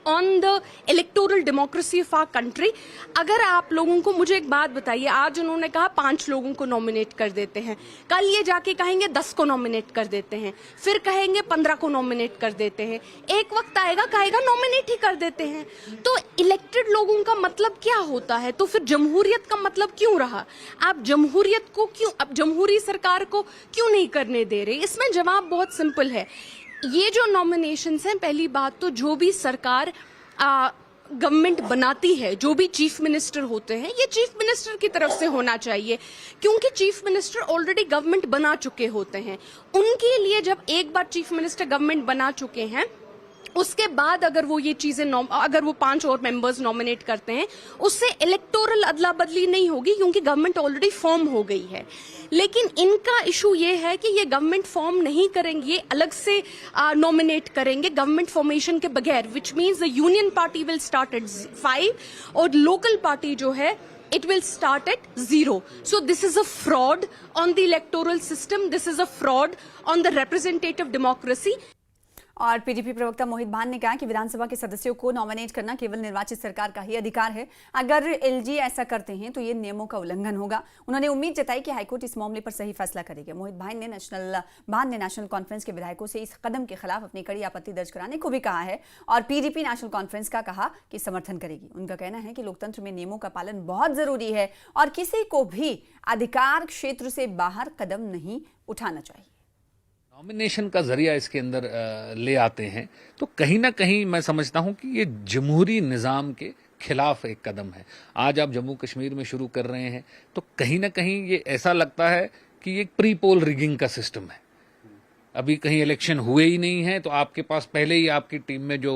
on the electoral democracy of our country. अगर आप लोगों को, मुझे एक बात बताइए, आज उन्होंने कहा 5 लोगों को नॉमिनेट कर देते हैं, कल ये जाके कहेंगे 10 को नॉमिनेट कर देते हैं, फिर कहेंगे 15 को नॉमिनेट कर देते हैं, एक वक्त आएगा कहेगा नॉमिनेट ही कर देते हैं। तो इलेक्टेड लोगों का मतलब क्या होता है? तो फिर जमहूरियत का मतलब क्यों रहा? आप जमहूरियत को क्यों, अब जमहूरी सरकार को क्यों नहीं करने दे रहे? इसमें जवाब बहुत सिंपल है। ये जो नॉमिनेशंस हैं, पहली बात तो जो भी सरकार गवर्नमेंट बनाती है, जो भी चीफ मिनिस्टर होते हैं, ये चीफ मिनिस्टर की तरफ से होना चाहिए, क्योंकि चीफ मिनिस्टर ऑलरेडी गवर्नमेंट बना चुके होते हैं। उनके लिए जब एक बार चीफ मिनिस्टर गवर्नमेंट बना चुके हैं, उसके बाद अगर वो ये चीजें अगर वो 5 और मेंबर्स नॉमिनेट करते हैं, उससे इलेक्टोरल अदला बदली नहीं होगी, क्योंकि गवर्नमेंट ऑलरेडी फॉर्म हो गई है। लेकिन इनका इशू ये है कि ये गवर्नमेंट फॉर्म नहीं करेंगे, ये अलग से नॉमिनेट करेंगे गवर्नमेंट फॉर्मेशन के बगैर, which means the union party will start at 5 और लोकल पार्टी जो है it will start at 0. So this is a fraud on the electoral system. This is a fraud on the representative democracy. और PDP प्रवक्ता मोहित भान ने कहा कि विधानसभा के सदस्यों को नॉमिनेट करना केवल निर्वाचित सरकार का ही अधिकार है। अगर एलजी ऐसा करते हैं तो ये नियमों का उल्लंघन होगा। उन्होंने उम्मीद जताई कि हाईकोर्ट इस मामले पर सही फैसला करेगी। मोहित भान ने नेशनल कॉन्फ्रेंस के विधायकों से इस कदम के खिलाफ अपनी कड़ी आपत्ति दर्ज कराने को भी कहा है और पीडीपी नेशनल कॉन्फ्रेंस का कहा कि समर्थन करेगी। उनका कहना है कि लोकतंत्र में नियमों का पालन बहुत जरूरी है और किसी को भी अधिकार क्षेत्र से बाहर कदम नहीं उठाना चाहिए। नॉमिनेशन का जरिया इसके अंदर ले आते हैं तो कहीं ना कहीं मैं समझता हूं कि ये जमहूरी निज़ाम के खिलाफ एक कदम है। आज आप जम्मू कश्मीर में शुरू कर रहे हैं तो कहीं ना कहीं ये ऐसा लगता है कि ये प्री पोल रिगिंग का सिस्टम है। अभी कहीं इलेक्शन हुए ही नहीं है तो आपके पास पहले ही आपकी टीम में जो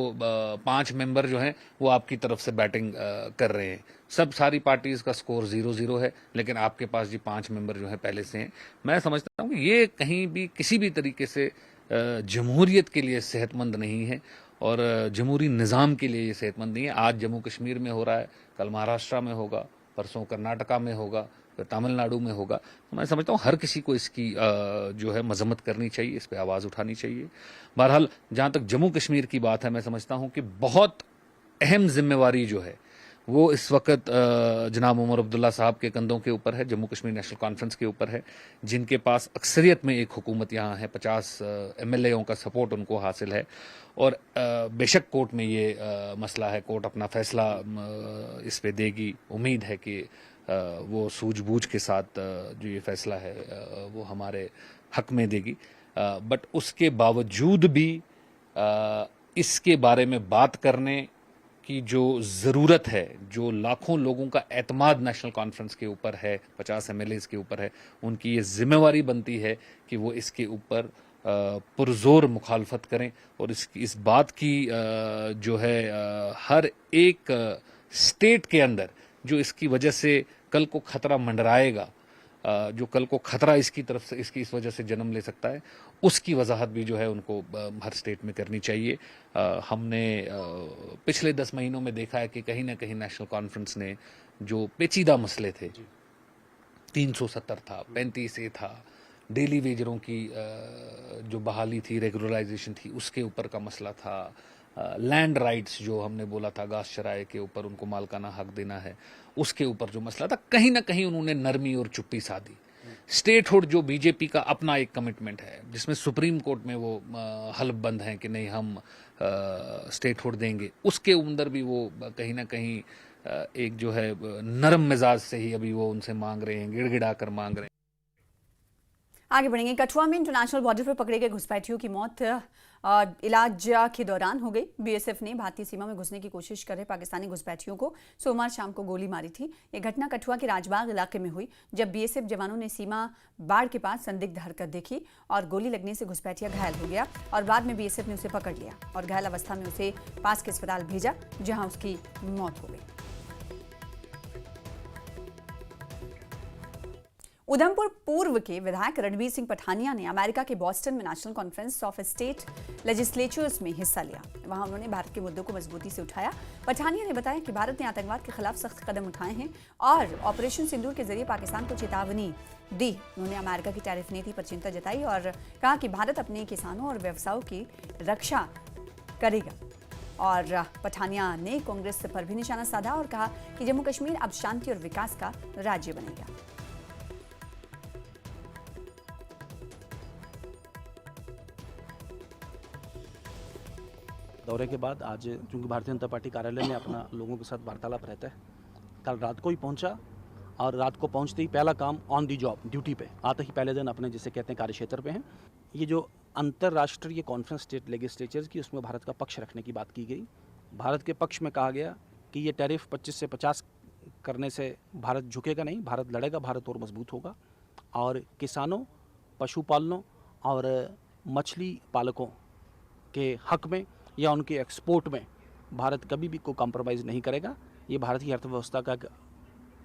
5 मेंबर जो हैं वो आपकी तरफ से बैटिंग कर रहे हैं। सारी पार्टीज का स्कोर 0-0 है, लेकिन आपके पास जी 5 मेंबर जो है पहले से हैं। मैं समझता हूँ कि ये कहीं भी किसी भी तरीके से जमहूरियत के लिए सेहतमंद नहीं है और जमहूरी निज़ाम के लिए ये सेहतमंद नहीं है। आज जम्मू कश्मीर में हो रहा है, कल महाराष्ट्र में होगा, परसों कर्नाटका में होगा, फिर तमिलनाडु में होगा। तो मैं समझता हूँ हर किसी को इसकी जो है मजम्मत करनी चाहिए, इस पर आवाज़ उठानी चाहिए। बहरहाल जहाँ तक जम्मू कश्मीर की बात है, मैं समझता हूँ कि बहुत अहम जिम्मेवारी जो है वो इस वक्त जनाब उमर अब्दुल्ला साहब के कंधों के ऊपर है, जम्मू कश्मीर नेशनल कॉन्फ्रेंस के ऊपर है, जिनके पास अक्सरियत में एक हुकूमत यहाँ है, 50 MLAओं का सपोर्ट उनको हासिल है। और बेशक कोर्ट में ये मसला है, कोर्ट अपना फैसला इस पे देगी। उम्मीद है कि वो सूझबूझ के साथ जो ये फैसला है वो हमारे हक में देगी। बट उसके बावजूद भी इसके बारे में बात करने की जो ज़रूरत है, जो लाखों लोगों का एतमाद नेशनल कॉन्फ्रेंस के ऊपर है, 50 MLAs के ऊपर है, उनकी ये जिम्मेवारी बनती है कि वो इसके ऊपर पुरजोर मुखालफत करें और इस बात की जो है हर एक स्टेट के अंदर जो इसकी वजह से कल को खतरा मंडराएगा, जो कल को खतरा इसकी तरफ से इस वजह से जन्म ले सकता है, उसकी वजाहत भी जो है उनको हर स्टेट में करनी चाहिए। हमने पिछले 10 महीनों में देखा है कि कहीं ना कहीं नेशनल कॉन्फ्रेंस ने जो पेचीदा मसले थे, 370 था, 35A था, डेली वेजरों की जो बहाली थी, रेगुलराइजेशन थी, उसके ऊपर का मसला था, लैंड राइट्स जो हमने बोला था घास चराए के ऊपर उनको मालकाना हक देना है, उसके ऊपर जो मसला था, कहीं ना कहीं उन्होंने नरमी और चुप्पी साधी। स्टेटहुड जो बीजेपी का अपना एक कमिटमेंट है, जिसमें सुप्रीम कोर्ट में वो हलफबंद हैं कि नहीं हम स्टेटहुड देंगे, उसके अंदर भी वो कहीं ना कहीं एक जो है नरम मिजाज से ही अभी वो उनसे मांग रहे हैं, गिड़गिड़ा कर मांग रहे हैं। आगे बढ़ेंगे। कठुआ में इंटरनेशनल बॉर्डर पर पकड़े गए घुसपैठियों की मौत इलाज के दौरान हो गई। बीएसएफ ने भारतीय सीमा में घुसने की कोशिश कर रहे पाकिस्तानी घुसपैठियों को सोमवार शाम को गोली मारी थी। ये घटना कठुआ के राजबाग इलाके में हुई, जब बीएसएफ जवानों ने सीमा बाढ़ के पास संदिग्ध हरकत देखी और गोली लगने से घुसपैठिया घायल हो गया और बाद में बीएसएफ ने उसे पकड़ लिया और घायल अवस्था में उसे पास के अस्पताल भेजा, जहां उसकी मौत हो गई। उधमपुर पूर्व के विधायक रणबीर सिंह पठानिया ने अमेरिका के बॉस्टन में national conference of state legislatures में हिस्सा लिया। वहां उन्होंने भारत के मुद्दों को मजबूती से उठाया। पठानिया ने बताया कि भारत ने आतंकवाद के खिलाफ सख्त कदम उठाए हैं और ऑपरेशन सिंदूर के जरिए पाकिस्तान को चेतावनी दी। उन्होंने अमेरिका की टैरिफ नीति पर चिंता जताई और कहा कि भारत अपने किसानों और व्यवसायों की रक्षा करेगा। और पठानिया ने कांग्रेस पर भी निशाना साधा और कहा कि जम्मू कश्मीर अब शांति और विकास का राज्य बनेगा। दौरे के बाद आज चूँकि भारतीय जनता पार्टी कार्यालय में अपना लोगों के साथ वार्तालाप रहता है, कल रात को ही पहुंचा और रात को पहुंचते ही पहला काम ऑन दी जॉब ड्यूटी पे आते ही पहले दिन अपने जिसे कहते हैं कार्यक्षेत्र पे हैं। ये जो अंतर्राष्ट्रीय कॉन्फ्रेंस स्टेट लेजिस्लेचर्स की, उसमें भारत का पक्ष रखने की बात की गई। भारत के पक्ष में कहा गया कि ये टैरिफ 25 से 50 करने से भारत झुकेगा नहीं, भारत लड़ेगा, भारत और मजबूत होगा। और किसानों, पशुपालनों और मछली पालकों के हक में या उनके एक्सपोर्ट में भारत कभी भी कोई कॉम्प्रोमाइज़ नहीं करेगा। ये भारतीय अर्थव्यवस्था का एक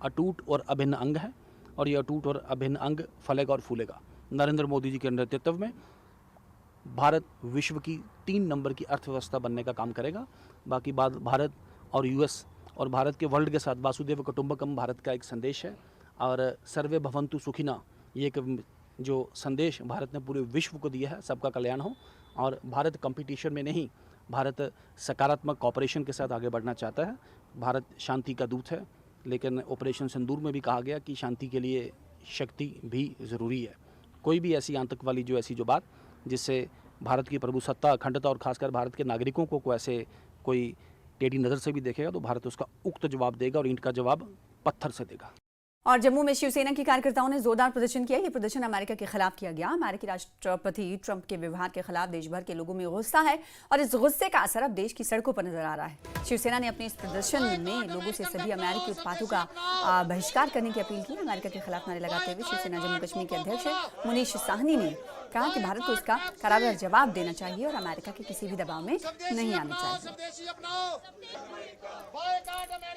अटूट और अभिन्न अंग है और ये अटूट और अभिन्न अंग फलेगा और फूलेगा। नरेंद्र मोदी जी के नेतृत्व में भारत विश्व की 3 नंबर की अर्थव्यवस्था बनने का काम करेगा। बाकी बात भारत और यूएस और भारत के वर्ल्ड के साथ वासुदेव कुटुंबकम भारत का एक संदेश है और सर्वे भवन्तु सुखिना, ये एक जो संदेश भारत ने पूरे विश्व को दिया है, सबका कल्याण हो। और भारत कंपटीशन में नहीं, भारत सकारात्मक कॉपरेशन के साथ आगे बढ़ना चाहता है। भारत शांति का दूत है, लेकिन ऑपरेशन सिंदूर में भी कहा गया कि शांति के लिए शक्ति भी ज़रूरी है। कोई भी ऐसी आतंकवादी जो बात जिससे भारत की प्रभुसत्ता, अखंडता और खासकर भारत के नागरिकों को ऐसे कोई टेढ़ी नज़र से भी देखेगा तो भारत उसका उक्त जवाब देगा और ईंट का जवाब पत्थर से देगा। और जम्मू में शिवसेना के कार्यकर्ताओं ने जोरदार प्रदर्शन किया। ये प्रदर्शन अमेरिका के खिलाफ किया गया। अमेरिकी राष्ट्रपति ट्रंप के व्यवहार के खिलाफ देश भर के लोगों में गुस्सा है और इस गुस्से का असर अब देश की सड़कों पर नजर आ रहा है। शिवसेना ने अपने इस प्रदर्शन में लोगों से सभी अमेरिकी उत्पादों का बहिष्कार करने की अपील की। अमेरिका के खिलाफ नारे लगाते हुए शिवसेना जम्मू कश्मीर के अध्यक्ष मुनीश साहनी ने कहा कि भारत को इसका करारा जवाब देना चाहिए और अमेरिका के किसी भी दबाव में नहीं आना चाहिए।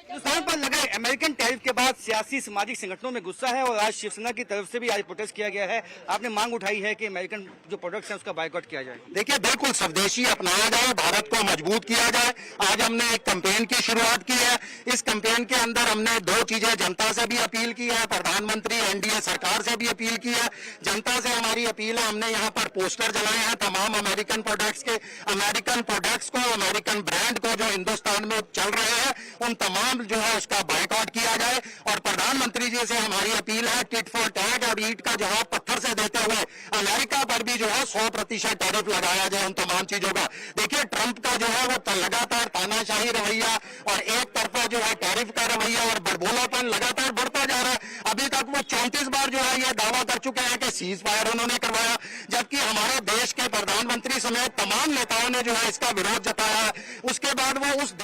हिंदुस्तान पर लगे अमेरिकन टैरिफ के बाद सियासी सामाजिक संगठनों में गुस्सा है और आज शिवसेना की तरफ से भी आज प्रोटेस्ट किया गया है। आपने मांग उठाई है कि अमेरिकन जो प्रोडक्ट्स हैं उसका बायकॉट किया जाए। देखिए, बिल्कुल स्वदेशी अपनाया जाए, भारत को मजबूत किया जाए। आज हमने एक कैंपेन की शुरुआत की है। इस कैंपेन के अंदर हमने 2 चीजें जनता से भी अपील की है, प्रधानमंत्री एनडीए सरकार से भी अपील की है। जनता से हमारी अपील है, हमने यहाँ पर पोस्टर जलाए हैं तमाम अमेरिकन प्रोडक्ट्स के, अमेरिकन प्रोडक्ट्स को, अमेरिकन ब्रांड को जो हिंदुस्तान में चल रहे हैं उन तमाम जो है उसका बायकॉट किया जाए। और प्रधानमंत्री जी से हमारी अपील है, टिट फॉर टैट और ईंट का जवाब पत्थर से देते हुए अमेरिका पर भी जो है 100% टैरिफ लगाया जाए उन तमाम चीजों का। देखिए, ट्रंप का जो है वो लगातार तानाशाही रवैया और एक तरफा जो है टैरिफ का रवैया और बड़बोलापन लगातार बढ़ता जा रहा है। अभी तक वो 34 बार जो है ये दावा कर चुके हैं कि सीज फायर उन्होंने करवाया, जबकि हमारे देश के प्रधानमंत्री समेत तमाम नेताओं ने जो है इसका विरोध जताया है। उसके बाद वो उस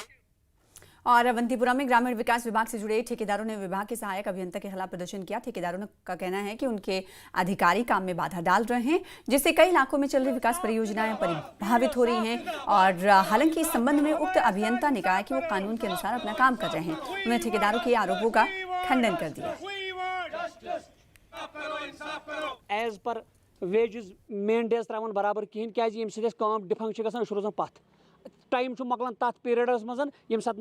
और अवंतीपुरा में ग्रामीण विकास विभाग से जुड़े ठेकेदारों ने विभाग के सहायक अभियंता के खिलाफ प्रदर्शन किया। ठेकेदारों का कहना है कि उनके अधिकारी काम में बाधा डाल रहे हैं, जिससे कई इलाकों में चल रही विकास परियोजनाएं प्रभावित हो रही हैं। और हालांकि इस संबंध में उक्त अभियंता ने कहा कि वो कानून के अनुसार अपना काम कर रहे हैं। उन्होंने ठेकेदारों के आरोपों का खंडन कर दिया। एज पर वेजेस मेंटेस त्रावन बराबर कहें क्या डिफंक्शन गसान रोजान पथ टाइम मकलान तथ पीरियडस मज ये सात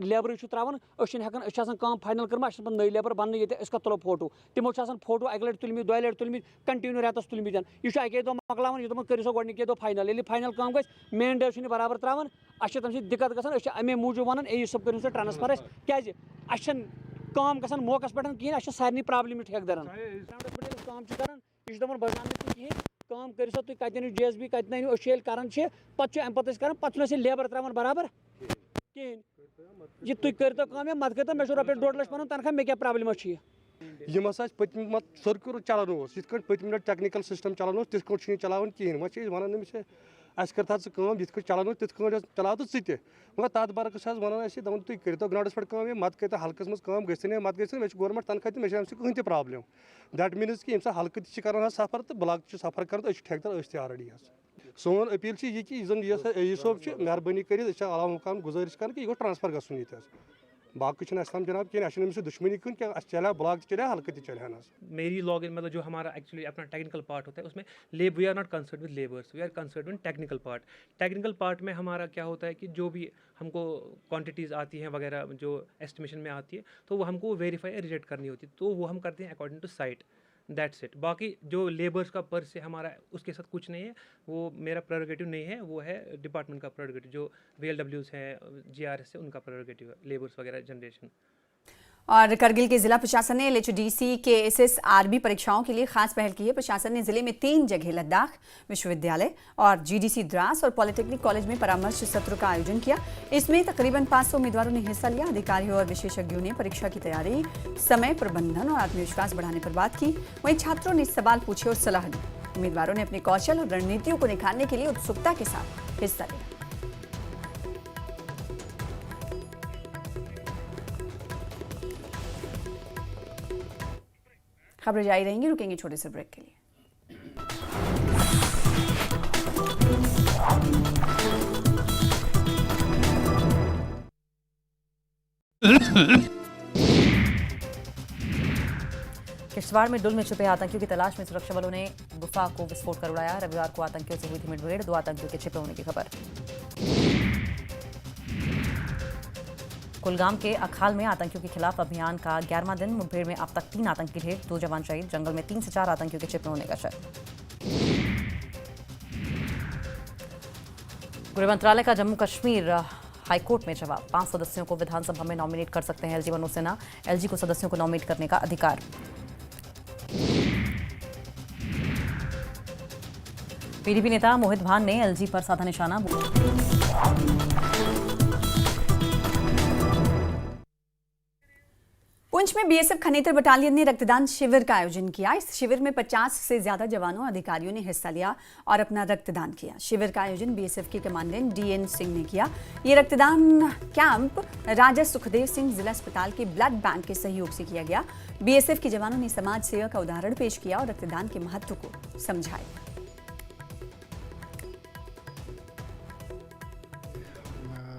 लेबर त्रावन हेकान फाइनल कर्म नई लेबर बन ये तुलो फोटो तमो फोटो अक लट तुलमित 2 लट तुलमित कंटिन्यू रेतस तुलमित यह अके दो मकलावन यह कर सो गोडनिके दो फाइनल ये फाइनल कम गई मेन डे बराबर त्रावन तम दिक्कत गसान अमे मूजूब वन ए सब कर ट्रांसफर क्या काम गसान मौकस पे कहें सारे प्रॉब्लम ठेकेदारन काम यह दपान बजान कहें काम कर तुम कतन JSB कतन ये करान पे लेबर त्रावन बराबर कहें यह तुम कर काम मत कर मे रोपये 2 लाख पन तनख्वाह मे क्या प्रॉब्लम यम पतम सर्कुलर चलान ये पतम टेक्निकल सिस्टम चलान तिथ चलान कहें वह वन अस कर ये चलान तिथ चला तो मगर तथ बरक्स वन तुम करो ग्राउंडस पे मत कर हल्कस मज गई मत गई मे गवर्नमेंट तनख्वाह मे कहीं तक प्रॉब्लम दैट मीनस कि हल्क कर सफर तो ब्लॉक सफर कर ठेकेदार ऑलरेडी सोन अपील ये कि AE सोब मेहरबानी कर अला मुकाम गुजारिश कर कि यह ट्रांसफर गसन ये बाकी तम जनाब कहें दुश्मनी कन क्या चला ब्लॉक चले हल्क चले मेरी लॉग इन मतलब जो हमारा एक्चुअली अपना टेक्निकल पार्ट होता है उसमें we are not concern with labours, we are concern with technical part. Technical part में हमारा क्या होता है कि जो भी हमको क्वांटिटीज़ आती हैं वगैरह जो एस्टिमेशन में आती है तो वो हमको वेरीफाई रिजेक्ट करनी होती है, तो वो हम करते हैं according to site, that's it. बाकी जो लेबर्स का पर से हमारा उसके साथ कुछ नहीं है, वो मेरा प्रेरोगेटिव नहीं है, वो है डिपार्टमेंट का प्रेरोगेटिव। जो VLWs हैं, GRS है, उनका प्रेरोगेटिव है, लेबर्स वगैरह जनरेशन। और करगिल के जिला प्रशासन ने LHDC के SSRB परीक्षाओं के लिए खास पहल की है। प्रशासन ने जिले में 3 जगह लद्दाख विश्वविद्यालय और GDC द्रास और पॉलिटेक्निक कॉलेज में परामर्श सत्र का आयोजन किया। इसमें तकरीबन 500 उम्मीदवारों ने हिस्सा लिया। अधिकारियों और विशेषज्ञों ने परीक्षा की तैयारी, समय प्रबंधन और आत्मविश्वास बढ़ाने पर बात की। वहीं छात्रों ने सवाल पूछे और सलाह दी। उम्मीदवारों ने अपने कौशल और रणनीतियों को निखारने के लिए उत्सुकता के साथ हिस्सा लिया। खबरें जारी रहेंगी, रुकेंगे छोटे से ब्रेक के लिए। किश्तवाड़ में डुल में छुपे आतंकियों की तलाश में सुरक्षा बलों ने गुफा को विस्फोट कर उड़ाया। रविवार को आतंकियों से हुई थी मुठभेड़, 2 आतंकियों के छिपे होने की खबर। कुलगाम के अखाल में आतंकियों के खिलाफ अभियान का 11वां दिन। मुठभेड़ में अब तक 3 आतंकी ढेर, 2 जवान शहीद। जंगल में 3 से 4 आतंकियों के छिपे होने का शक। गृह मंत्रालय का जम्मू कश्मीर हाईकोर्ट में जवाब। 5 सदस्यों को विधानसभा में नॉमिनेट कर सकते हैं एलजी मनोज सिन्हा। एलजी को सदस्यों को नॉमिनेट करने का अधिकार। पीडीपी नेता मोहित भान ने एलजी पर साधा निशाना। पुंछ में बीएसएफ खनेतर बटालियन ने रक्तदान शिविर का आयोजन किया। इस शिविर में 50 से ज्यादा जवानों और अधिकारियों ने हिस्सा लिया और अपना रक्तदान किया। शिविर का आयोजन बीएसएफ के कमांडेंट डीएन सिंह ने किया। ये रक्तदान कैंप राजा सुखदेव सिंह जिला अस्पताल के ब्लड बैंक के सहयोग से किया गया। बीएसएफ के जवानों ने समाज सेवा का उदाहरण पेश किया और रक्तदान के महत्व को समझाया।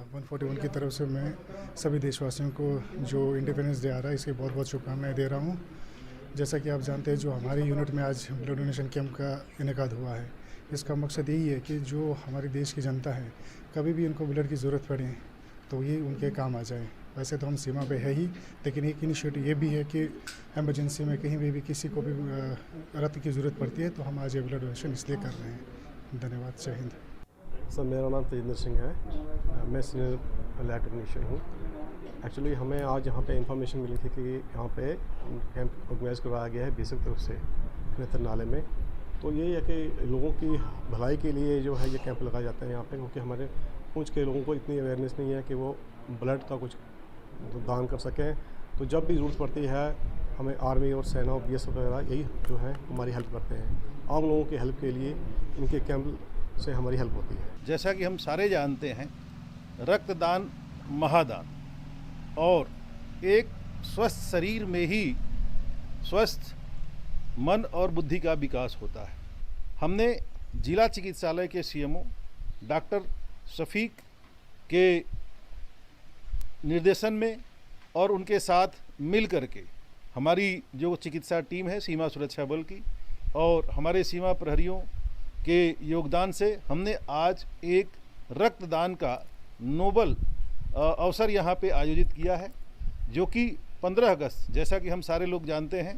141 की तरफ से मैं सभी देशवासियों को जो इंडिपेंडेंस डे आ रहा है इसकी बहुत बहुत शुभकामनाएं दे रहा हूं। जैसा कि आप जानते हैं, जो हमारी यूनिट में आज ब्लड डोनेशन कैंप का इनेकाद हुआ है, इसका मकसद यही है कि जो हमारे देश की जनता है, कभी भी उनको ब्लड की ज़रूरत पड़े तो ये उनके काम आ जाए। वैसे तो हम सीमा पे है ही, लेकिन एक इनिशिएटिव ये भी है कि एमरजेंसी में कहीं भी किसी को भी रक्त की ज़रूरत पड़ती है तो हम आज ये ब्लड डोनेशन इसलिए कर रहे हैं। धन्यवाद। जय हिंद। सर, मेरा नाम तेजिंदर सिंह है। मैं सीनियर लैब टेक्नीशियन हूँ। एक्चुअली हमें आज यहाँ पे इंफॉर्मेशन मिली थी कि यहाँ पे कैंप ऑर्गेनाइज करवाया गया है बीएसएफ तरफ से खनेतर नाले में। तो यही है कि लोगों की भलाई के लिए जो है ये कैंप लगाए जाते हैं यहाँ पे, क्योंकि हमारे पुंछ के लोगों को इतनी अवेयरनेस नहीं है कि वो ब्लड का कुछ दान कर सकें। तो जब भी ज़रूरत पड़ती है हमें आर्मी और सेना और बीएसएफ वगैरह यही जो है हमारी हेल्प करते हैं। आम लोगों की हेल्प के लिए इनके कैंप से हमारी हेल्प होती है। जैसा कि हम सारे जानते हैं, रक्तदान महादान, और एक स्वस्थ शरीर में ही स्वस्थ मन और बुद्धि का विकास होता है। हमने जिला चिकित्सालय के सीएमओ डॉक्टर शफीक के निर्देशन में और उनके साथ मिल करके हमारी जो चिकित्सा टीम है सीमा सुरक्षा बल की और हमारे सीमा प्रहरियों के योगदान से हमने आज एक रक्तदान का नोबल अवसर यहाँ पे आयोजित किया है, जो कि 15 अगस्त, जैसा कि हम सारे लोग जानते हैं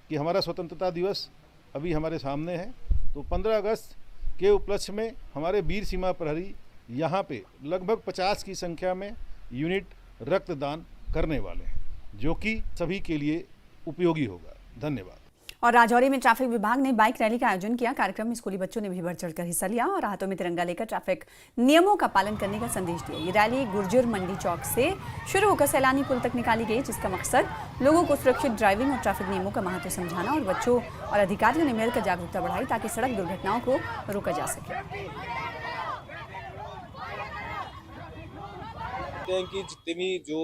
कि हमारा स्वतंत्रता दिवस अभी हमारे सामने है। तो 15 अगस्त के उपलक्ष्य में हमारे वीर सीमा प्रहरी यहाँ पे लगभग 50 की संख्या में यूनिट रक्तदान करने वाले हैं, जो कि सभी के लिए उपयोगी होगा। धन्यवाद। और राजौरी में ट्रैफिक विभाग ने बाइक रैली का आयोजन किया। कार्यक्रम में स्कूली बच्चों ने भी बढ़ चढ़कर हिस्सा लिया और हाथों में तिरंगा लेकर ट्रैफिक नियमों का पालन करने का संदेश दिया। ये रैली गुर्जर मंडी चौक से शुरू होकर सैलानी पुल तक निकाली गई, जिसका मकसद लोगों को सुरक्षित ड्राइविंग और ट्रैफिक नियमों का महत्व समझाना और बच्चों और अधिकारियों ने मिलकर जागरूकता बढ़ाई ताकि सड़क दुर्घटनाओं को रोका जा सके। हैं कि जितने भी जो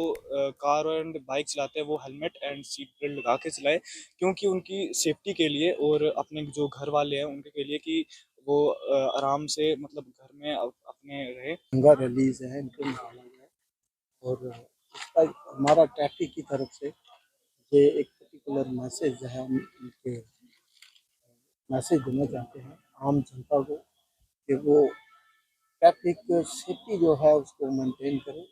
कार एंड बाइक चलाते हैं वो हेलमेट एंड सीट बेल्ट लगा के चलाएं, क्योंकि उनकी सेफ्टी के लिए और अपने जो घर वाले हैं उनके लिए कि वो आराम से मतलब घर में अपने रहे। तिरंगा रैलीज है इनको निकाला गया और इसका हमारा ट्रैफिक की तरफ से ये एक पर्टिकुलर मैसेज है, उनके मैसेज देना चाहते हैं आम जनता को कि वो ट्रैफिक सेफ्टी जो है उसको मेंटेन करें।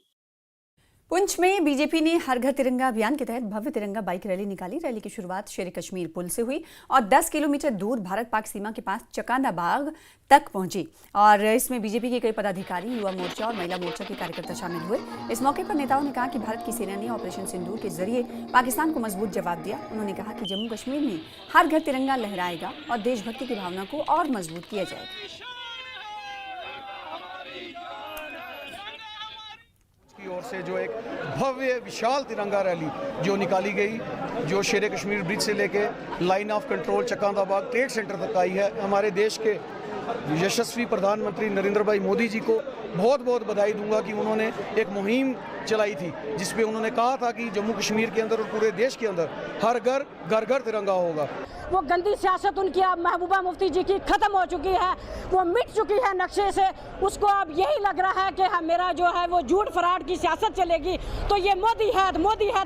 पुंछ में बीजेपी ने हर घर तिरंगा अभियान के तहत भव्य तिरंगा बाइक रैली निकाली। रैली की शुरुआत शेर कश्मीर पुल से हुई और 10 किलोमीटर दूर भारत पाक सीमा के पास चकांदा बाग तक पहुंची और इसमें बीजेपी के कई पदाधिकारी, युवा मोर्चा और महिला मोर्चा के कार्यकर्ता शामिल हुए। इस मौके पर नेताओं ने कहा कि भारत की सेना ने ऑपरेशन सिंदूर के जरिए पाकिस्तान को मजबूत जवाब दिया। उन्होंने कहा कि जम्मू कश्मीर में हर घर तिरंगा लहराएगा और देशभक्ति की भावना को और मजबूत किया जाएगा। की ओर से जो एक भव्य विशाल तिरंगा रैली जो निकाली गई, जो शेर कश्मीर ब्रिज से लेके line of control Chakanda Bagh trade centre तक आई है। हमारे देश के यशस्वी प्रधानमंत्री नरेंद्र भाई मोदी जी को बहुत बहुत बधाई दूंगा कि उन्होंने एक मुहिम चलाई थी, जिसपे उन्होंने कहा था कि जम्मू कश्मीर के अंदर और पूरे देश के अंदर हर घर घर घर तिरंगा होगा। वो गंदी सियासत उनकी अब महबूबा मुफ्ती जी की ख़त्म हो चुकी है, वो मिट चुकी है नक्शे से। उसको अब यही लग रहा है कि मेरा जो है वो झूठ फराड की सियासत चलेगी, तो ये मोदी है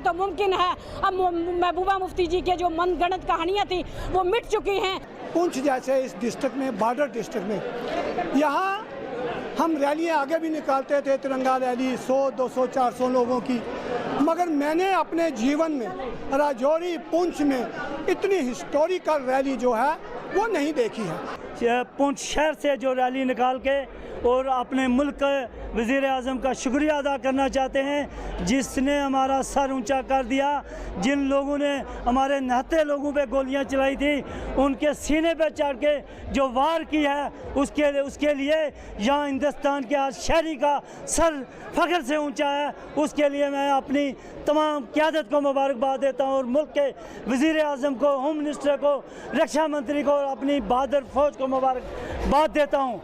तो मुमकिन है। अब महबूबा मुफ्ती जी के जो मनगढ़ंत कहानियाँ थी वो मिट चुकी हैं। पुंछ जैसे इस डिस्ट्रिक्ट में, बॉर्डर डिस्ट्रिक्ट में, यहाँ हम रैलियाँ आगे भी निकालते थे, तिरंगा रैली 100, 200, 400 लोगों की, मगर मैंने अपने जीवन में राजौरी पुंछ में इतनी हिस्टोरिकल रैली जो है वो नहीं देखी है। पुंछ शहर से जो रैली निकाल के और अपने मुल्क के वज़ीर आज़म का शुक्रिया अदा करना चाहते हैं, जिसने हमारा सर ऊंचा कर दिया। जिन लोगों ने हमारे नहते लोगों पे गोलियां चलाई थी, उनके सीने पे चढ़ के जो वार की है, उसके लिए यहाँ हिंदुस्तान के हर शहरी का सर फख्र से ऊंचा है। उसके लिए मैं अपनी तमाम क़यादत को मुबारकबाद देता हूँ और मुल्क के वज़ीर आज़म को, होम मिनिस्टर को, रक्षा मंत्री को और अपनी बहादुर फौज को मुबारकबाद देता हूँ।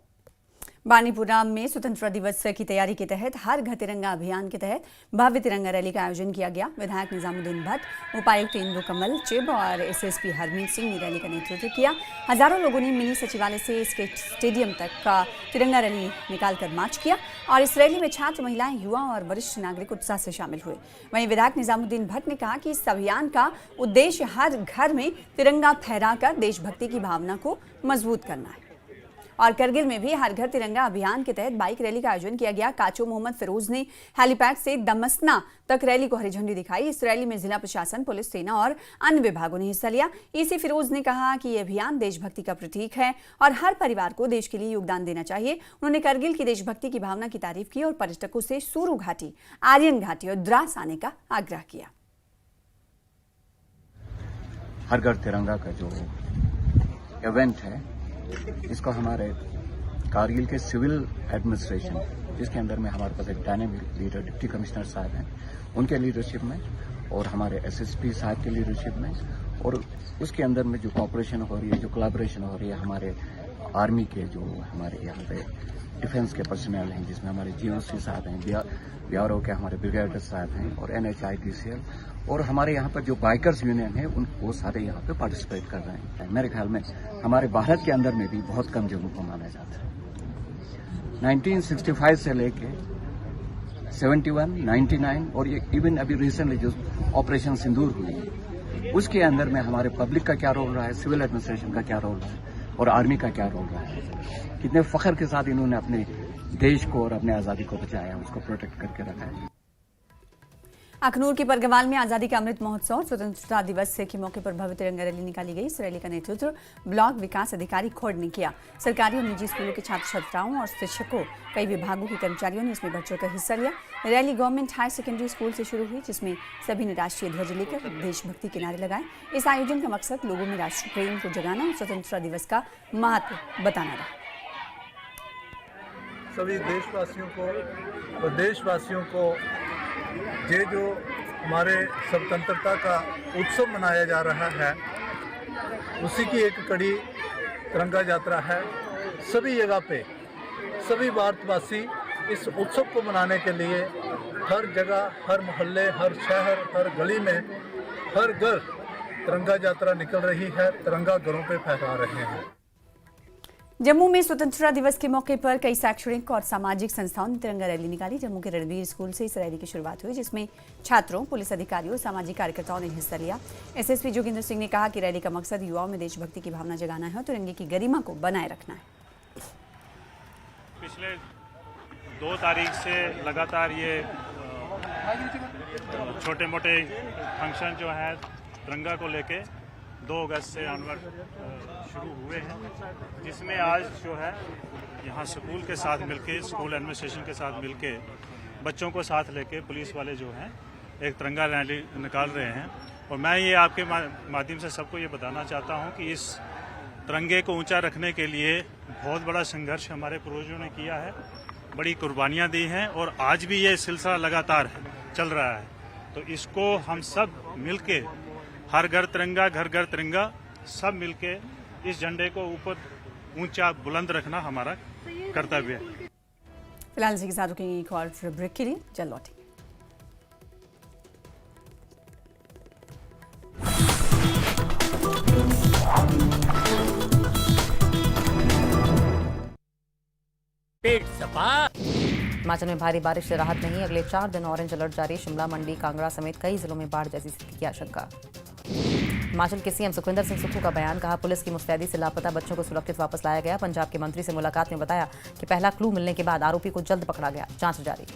बानीपुरा में स्वतंत्रता दिवस की तैयारी के तहत हर घर तिरंगा अभियान के तहत भव्य तिरंगा रैली का आयोजन किया गया। विधायक निजामुद्दीन भट्ट, उपायुक्त इंदु कमल चिब और एसएसपी हरमीत सिंह ने रैली का नेतृत्व किया। हजारों लोगों ने मिनी सचिवालय से स्टेडियम तक का तिरंगा रैली निकालकर मार्च किया और इस रैली में छात्र, महिलाएं, युवा और वरिष्ठ नागरिक उत्साह से शामिल हुए। वहीं विधायक निजामुद्दीन भट्ट ने कहा कि इस अभियान का उद्देश्य हर घर में तिरंगा फहराकर देशभक्ति की भावना को मजबूत करना है। और करगिल में भी हर घर तिरंगा अभियान के तहत बाइक रैली का आयोजन किया गया। काचो मोहम्मद फिरोज ने हेलीपैड से दमसना तक रैली को हरी झंडी दिखाई। इस रैली में जिला प्रशासन, पुलिस, सेना और अन्य विभागों ने हिस्सा लिया। ईसी फिरोज ने कहा कि यह अभियान देशभक्ति का प्रतीक है और हर परिवार को देश के लिए योगदान देना चाहिए। उन्होंने करगिल की देशभक्ति की भावना की तारीफ की और पर्यटकों से सूरू घाटी, आर्यन घाटी और द्रास आने का आग्रह किया। हर घर तिरंगा का जो इवेंट है, इसको हमारे कारगिल के सिविल एडमिनिस्ट्रेशन, जिसके अंदर में हमारे पास एक डायनेमिक लीडर डिप्टी कमिश्नर साहब हैं, उनके लीडरशिप में और हमारे एसएसपी साहब के लीडरशिप में और उसके अंदर में जो कॉपरेशन हो रही है, जो कोलैबोरेशन हो रही है हमारे आर्मी के, जो हमारे यहाँ पे डिफेंस के पर्सनल हैं, जिसमें हमारे जीओसी साहब हैं, बीआरओ के हमारे ब्रिगेडियर साहब हैं और NHIDCL और हमारे यहाँ पर जो बाइकर्स यूनियन है, वो सारे यहाँ पे पार्टिसिपेट कर रहे हैं। मेरे ख्याल में हमारे भारत के अंदर में भी बहुत कम जगहों को माना जाता है। 1965 से लेके 71, 99 और ये इवन अभी रिसेंटली जो ऑपरेशन सिंदूर हुई, उसके अंदर में हमारे पब्लिक का क्या रोल रहा है, सिविल एडमिनिस्ट्रेशन का क्या रोल रहा है और आर्मी का क्या रोल रहा है। कितने फख्र के साथ इन्होंने अपने देश को और अपने आज़ादी को बचाया, उसको प्रोटेक्ट करके रखा है। अखनूर के परगवाल में आजादी का अमृत महोत्सव और स्वतंत्रता दिवस के मौके पर भव्य तिरंगा रैली निकाली गई। इस रैली का नेतृत्व ब्लॉक विकास अधिकारी खोड़ ने किया। सरकारी और निजी स्कूलों के छात्र छात्राओं और शिक्षकों, कई विभागों के कर्मचारियों ने इसमें बढ़ चढ़कर हिस्सा लिया। Rally government higher secondary school से शुरू हुई, जिसमें सभी ने राष्ट्रीय ध्वज लेकर देशभक्ति के नारे लगाए। इस आयोजन का मकसद लोगों में राष्ट्र प्रेम को जगाना और स्वतंत्रता दिवस का महत्व बताना रहा। सभी देशवासियों को और देशवासियों को ये जो हमारे स्वतंत्रता का उत्सव मनाया जा रहा है, उसी की एक कड़ी तिरंगा यात्रा है। सभी जगह पे सभी भारतवासी इस उत्सव को मनाने के लिए हर जगह, हर मोहल्ले, हर शहर, हर गली में, हर घर तिरंगा यात्रा निकल रही है, तिरंगा घरों पे फहरा रहे हैं। जम्मू में स्वतंत्रता दिवस के मौके पर कई शैक्षणिक और सामाजिक संस्थाओं ने तिरंगा रैली निकाली। जम्मू के रणवीर स्कूल से इस रैली की शुरुआत हुई, जिसमें छात्रों, पुलिस अधिकारियों और सामाजिक कार्यकर्ताओं ने हिस्सा लिया। एसएसपी जोगिंदर सिंह ने कहा कि रैली का मकसद युवाओं में देशभक्ति की भावना जगाना है और तिरंगे की गरिमा को बनाए रखना है। पिछले 2 तारीख से लगातार ये छोटे मोटे फंक्शन जो है तिरंगा को लेके 2 अगस्त से ऑनवर्ड शुरू हुए हैं, जिसमें आज जो है यहाँ स्कूल के साथ मिलके, स्कूल एडमिनिस्ट्रेशन के साथ मिलके, बच्चों को साथ लेके पुलिस वाले जो हैं एक तिरंगा रैली निकाल रहे हैं। और मैं ये आपके माध्यम से सबको ये बताना चाहता हूँ कि इस तिरंगे को ऊंचा रखने के लिए बहुत बड़ा संघर्ष हमारे पूर्वजों ने किया है, बड़ी कुर्बानियाँ दी हैं और आज भी ये सिलसिला लगातार चल रहा है। तो इसको हम सब मिलके, हर घर तिरंगा, घर घर तिरंगा, सब मिलके इस झंडे को ऊपर ऊंचा बुलंद रखना हमारा कर्तव्य है। फिलहाल इसी के साथ रुकेंगे एक और ब्रेक के लिए, जल्द लौटेंगे। पेट सफा। हिमाचल में भारी बारिश से राहत नहीं, अगले 4 दिन ऑरेंज अलर्ट जारी, शिमला, मंडी, कांगड़ा समेत कई जिलों में बाढ़ जैसी स्थिति की आशंका। हिमाचल के सीएम सुखविंदर सिंह सुक्खू का बयान, कहा पुलिस की मुस्तैदी से लापता बच्चों को सुरक्षित वापस लाया गया। पंजाब के मंत्री से मुलाकात में बताया कि पहला क्लू मिलने के बाद आरोपी को जल्द पकड़ा गया, जांच जारी।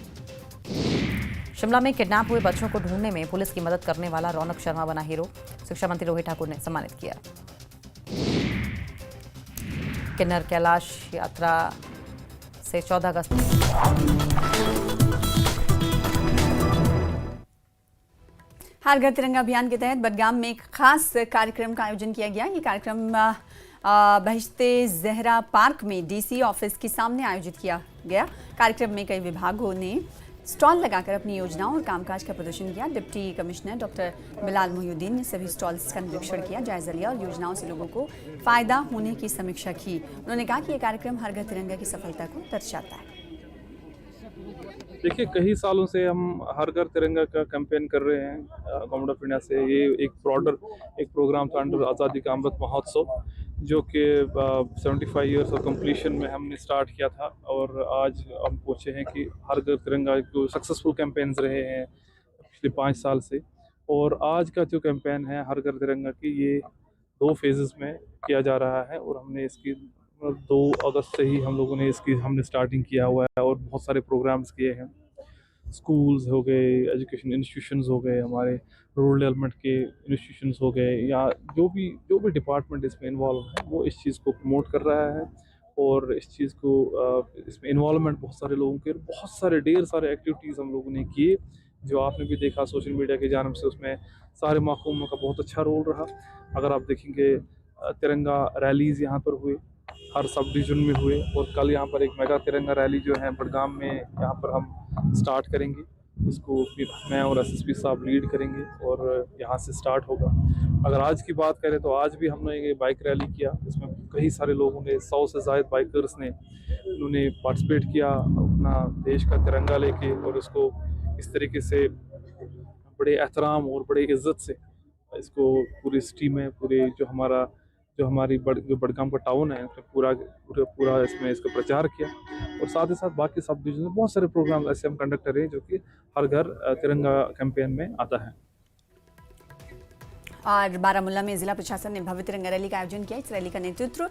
शिमला में किडनैप हुए बच्चों को ढूंढने में पुलिस की मदद करने वाला रौनक शर्मा बना हीरो, शिक्षा मंत्री रोहित ठाकुर ने सम्मानित किया। किन्नर कैलाश यात्रा से 14 अगस्त हर घर तिरंगा अभियान के तहत बडगाम में एक खास कार्यक्रम का आयोजन किया गया। ये कार्यक्रम बहिश्ते जहरा पार्क में डीसी ऑफिस के सामने आयोजित किया गया। कार्यक्रम में कई विभागों ने स्टॉल लगाकर अपनी योजनाओं और कामकाज का प्रदर्शन किया। Deputy commissioner doctor Bilal Mohiuddin ने सभी स्टॉल्स का निरीक्षण किया, जायजा लिया और योजनाओं से लोगों को फायदा होने की समीक्षा की। उन्होंने कहा कि यह कार्यक्रम हर घर तिरंगा की सफलता को दर्शाता है। देखिए, कई सालों से हम हर घर तिरंगा का कैंपेन कर रहे हैं गवर्नमेंट ऑफ इंडिया से। ये एक ब्रॉडर एक प्रोग्राम था अंडर आज़ादी का अमृत महोत्सव, जो कि 75 ईयर्स ऑफ कंप्लीशन में हमने स्टार्ट किया था। और आज हम पहुँचे हैं कि हर घर तिरंगा जो सक्सेसफुल कैंपेन्स रहे हैं पिछले 5 साल से, और आज का जो कैंपेन है हर घर तिरंगा की, ये 2 फेजेस में किया जा रहा है। और हमने इसकी 2 अगस्त से ही हम लोगों ने हमने स्टार्टिंग किया हुआ है और बहुत सारे प्रोग्राम्स किए हैं। स्कूल्स हो गए, एजुकेशन इंस्टीट्यूशंस हो गए, हमारे रूरल डेवलपमेंट के इंस्टीट्यूशंस हो गए, या जो भी डिपार्टमेंट इसमें इन्वॉल्व है वो इस चीज़ को प्रमोट कर रहा है। और इस चीज़ को इसमें इन्वॉल्वमेंट बहुत सारे लोगों के, बहुत सारे ढेर सारे एक्टिविटीज़ हम लोगों ने किए, जो आपने भी देखा सोशल मीडिया की जानिब से। उसमें सारे महकूमों का बहुत अच्छा रोल रहा। अगर आप देखेंगे तिरंगा रैलीज़ यहाँ पर हुए, हर सब डिवीजन में हुए, और कल यहाँ पर एक मेगा तिरंगा रैली जो है बडगाम में यहाँ पर हम स्टार्ट करेंगे। इसको फिर मैं और एसएसपी साहब लीड करेंगे और यहाँ से स्टार्ट होगा। अगर आज की बात करें तो आज भी हमने ये बाइक रैली किया, इसमें कई सारे लोगों ने, 100 से ज़ायद बाइकर्स ने उन्होंने पार्टिसिपेट किया अपना देश का तिरंगा लेके, और इसको इस तरीके से बड़े एहतराम और बड़े इज़्ज़त से इसको पूरी सिटी में, पूरे जो हमारी बडगाम का टाउन है उसमें पूरा इसमें इसका प्रचार किया। और साथ ही साथ बाकी सब डिवीजन में बहुत सारे प्रोग्राम ऐसे हम कंडक्ट कर रहे हैं जो कि हर घर तिरंगा कैंपेन में आता है। और बारामूला में जिला प्रशासन ने भव्य तिरंगा रैली का आयोजन किया। इस रैली का नेतृत्व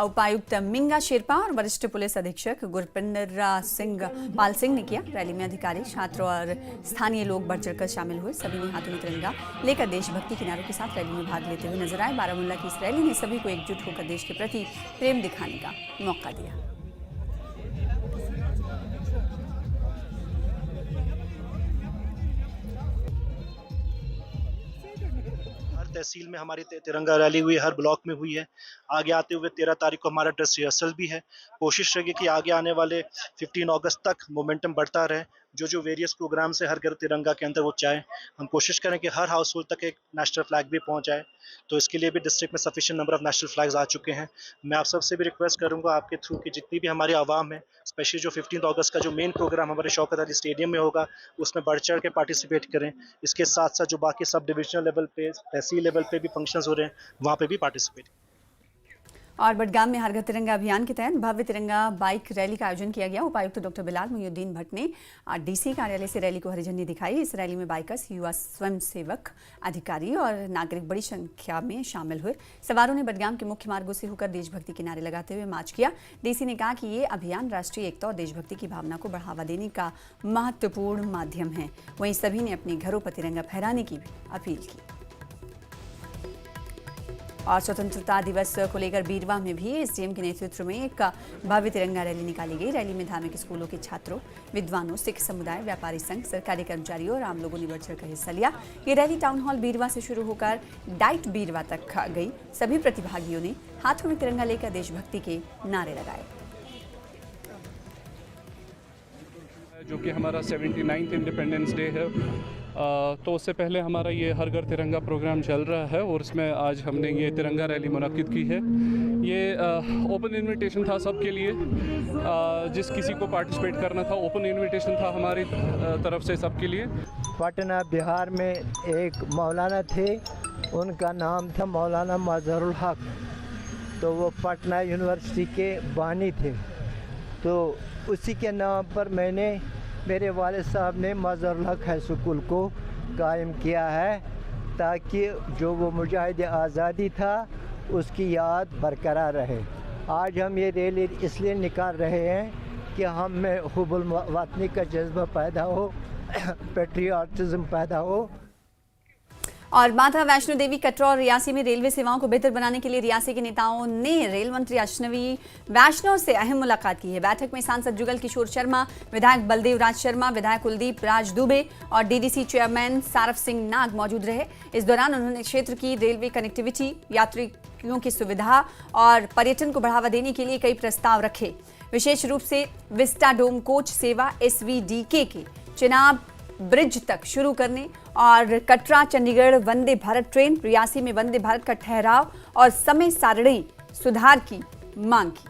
उपायुक्त मिंगा शेरपा और वरिष्ठ पुलिस अधीक्षक गुरपिंदर सिंह पाल सिंह ने किया। रैली में अधिकारी, छात्र और स्थानीय लोग बढ़ चढ़कर शामिल हुए। सभी ने हाथों में तिरंगा लेकर देशभक्ति के नारों के साथ रैली में भाग लेते हुए नजर आए। बारामूला की इस रैली ने सभी को एकजुट होकर देश के प्रति प्रेम दिखाने का मौका दिया। तहसील में हमारी तिरंगा रैली हुई, हर ब्लॉक में हुई है। आगे आते हुए 13 तारीख को हमारा ड्रेस रिहर्सल भी है। कोशिश रहेगी कि आगे आने वाले 15 अगस्त तक मोमेंटम बढ़ता रहे। जो वेरियस प्रोग्राम से हर घर तिरंगा के अंदर वो चाहे, हम कोशिश करें कि हर हाउस होल्ड तक एक नेशनल फ्लैग भी पहुंच जाए। तो इसके लिए भी डिस्ट्रिक्ट में sufficient number of national flags आ चुके हैं। मैं आप सबसे भी रिक्वेस्ट करूंगा आपके थ्रू कि जितनी भी हमारी आवाम है, स्पेशली जो 15 अगस्त का जो मेन प्रोग्राम हमारे शौकत अली स्टेडियम में होगा, उसमें बढ़ चढ़ के पार्टिसिपेट करें। इसके साथ साथ जो बाकी सब डिविजनल लेवल पे, तहसील लेवल पे भी फंक्शंस हो रहे हैं, वहाँ पे भी पार्टिसिपेट करें। और बडगाम में हर घर तिरंगा अभियान के तहत भव्य तिरंगा बाइक रैली का आयोजन किया गया। उपायुक्त डॉक्टर बिलाल मोहिउद्दीन भट्ट ने डीसी कार्यालय से रैली को हरी झंडी दिखाई। इस रैली में बाइकर्स, युवा स्वयंसेवक, अधिकारी और नागरिक बड़ी संख्या में शामिल हुए। सवारों ने बडगाम के मुख्य मार्गों से होकर देशभक्ति के नारे लगाते हुए मार्च किया। डीसी ने कहा कि ये अभियान राष्ट्रीय एकता और देशभक्ति की भावना को बढ़ावा देने का महत्वपूर्ण माध्यम है। वहीं सभी ने अपने घरों पर तिरंगा फहराने की भी अपील की। और स्वतंत्रता दिवस को लेकर बीरवा में भी एसडीएम के नेतृत्व में एक भव्य तिरंगा रैली निकाली गई। रैली में धार्मिक स्कूलों के छात्रों, विद्वानों, सिख समुदाय, व्यापारी संघ, सरकारी कर्मचारियों और आम लोगों ने बढ़ चढ़कर हिस्सा लिया। ये रैली टाउन हॉल बीरवा से शुरू होकर डाइट बीरवा तक गई। सभी प्रतिभागियों ने हाथों में तिरंगा लेकर देशभक्ति के नारे लगाए। जो कि हमारा 79th इंडिपेंडेंस डे है, तो उससे पहले हमारा ये हर घर तिरंगा प्रोग्राम चल रहा है और इसमें आज हमने ये तिरंगा रैली मुनक्किद की है। ये ओपन इनविटेशन था सबके लिए, जिस किसी को पार्टिसिपेट करना था ओपन इनविटेशन था हमारी तरफ से सबके लिए। पटना बिहार में एक मौलाना थे, उनका नाम था मौलाना मजहरुल हक। तो वो पटना यूनिवर्सिटी के बानी थे। तो उसी के नाम पर मैंने मेरे वालिद साहब ने मज़हरुल हक हाई स्कूल को कायम किया है, ताकि जो वो मुजाहिद आज़ादी था उसकी याद बरकरार रहे। आज हम ये रैली इसलिए निकाल रहे हैं कि हम में हुब्बुल वतनी का जज्बा पैदा हो, पेट्रियाटिज़म पैदा हो। और माता वैष्णो देवी, कटरा और रियासी में रेलवे सेवाओं को बेहतर बनाने के लिए रियासी के नेताओं ने रेल मंत्री अश्विनी वैष्णव से अहम मुलाकात की है। बैठक में सांसद जुगल किशोर शर्मा, विधायक बलदेव राज शर्मा, विधायक कुलदीप राज दुबे और डीडीसी चेयरमैन सारफ सिंह नाग मौजूद रहे। इस दौरान उन्होंने क्षेत्र की रेलवे कनेक्टिविटी, यात्रियों की सुविधा और पर्यटन को बढ़ावा देने के लिए कई प्रस्ताव रखे। विशेष रूप से विस्टाडोम कोच सेवा SVDK के चिनाब ब्रिज तक शुरू करने और कटरा चंडीगढ़ वंदे भारत ट्रेन, रियासी में वंदे भारत का ठहराव और समय सारणी सुधार की मांग की।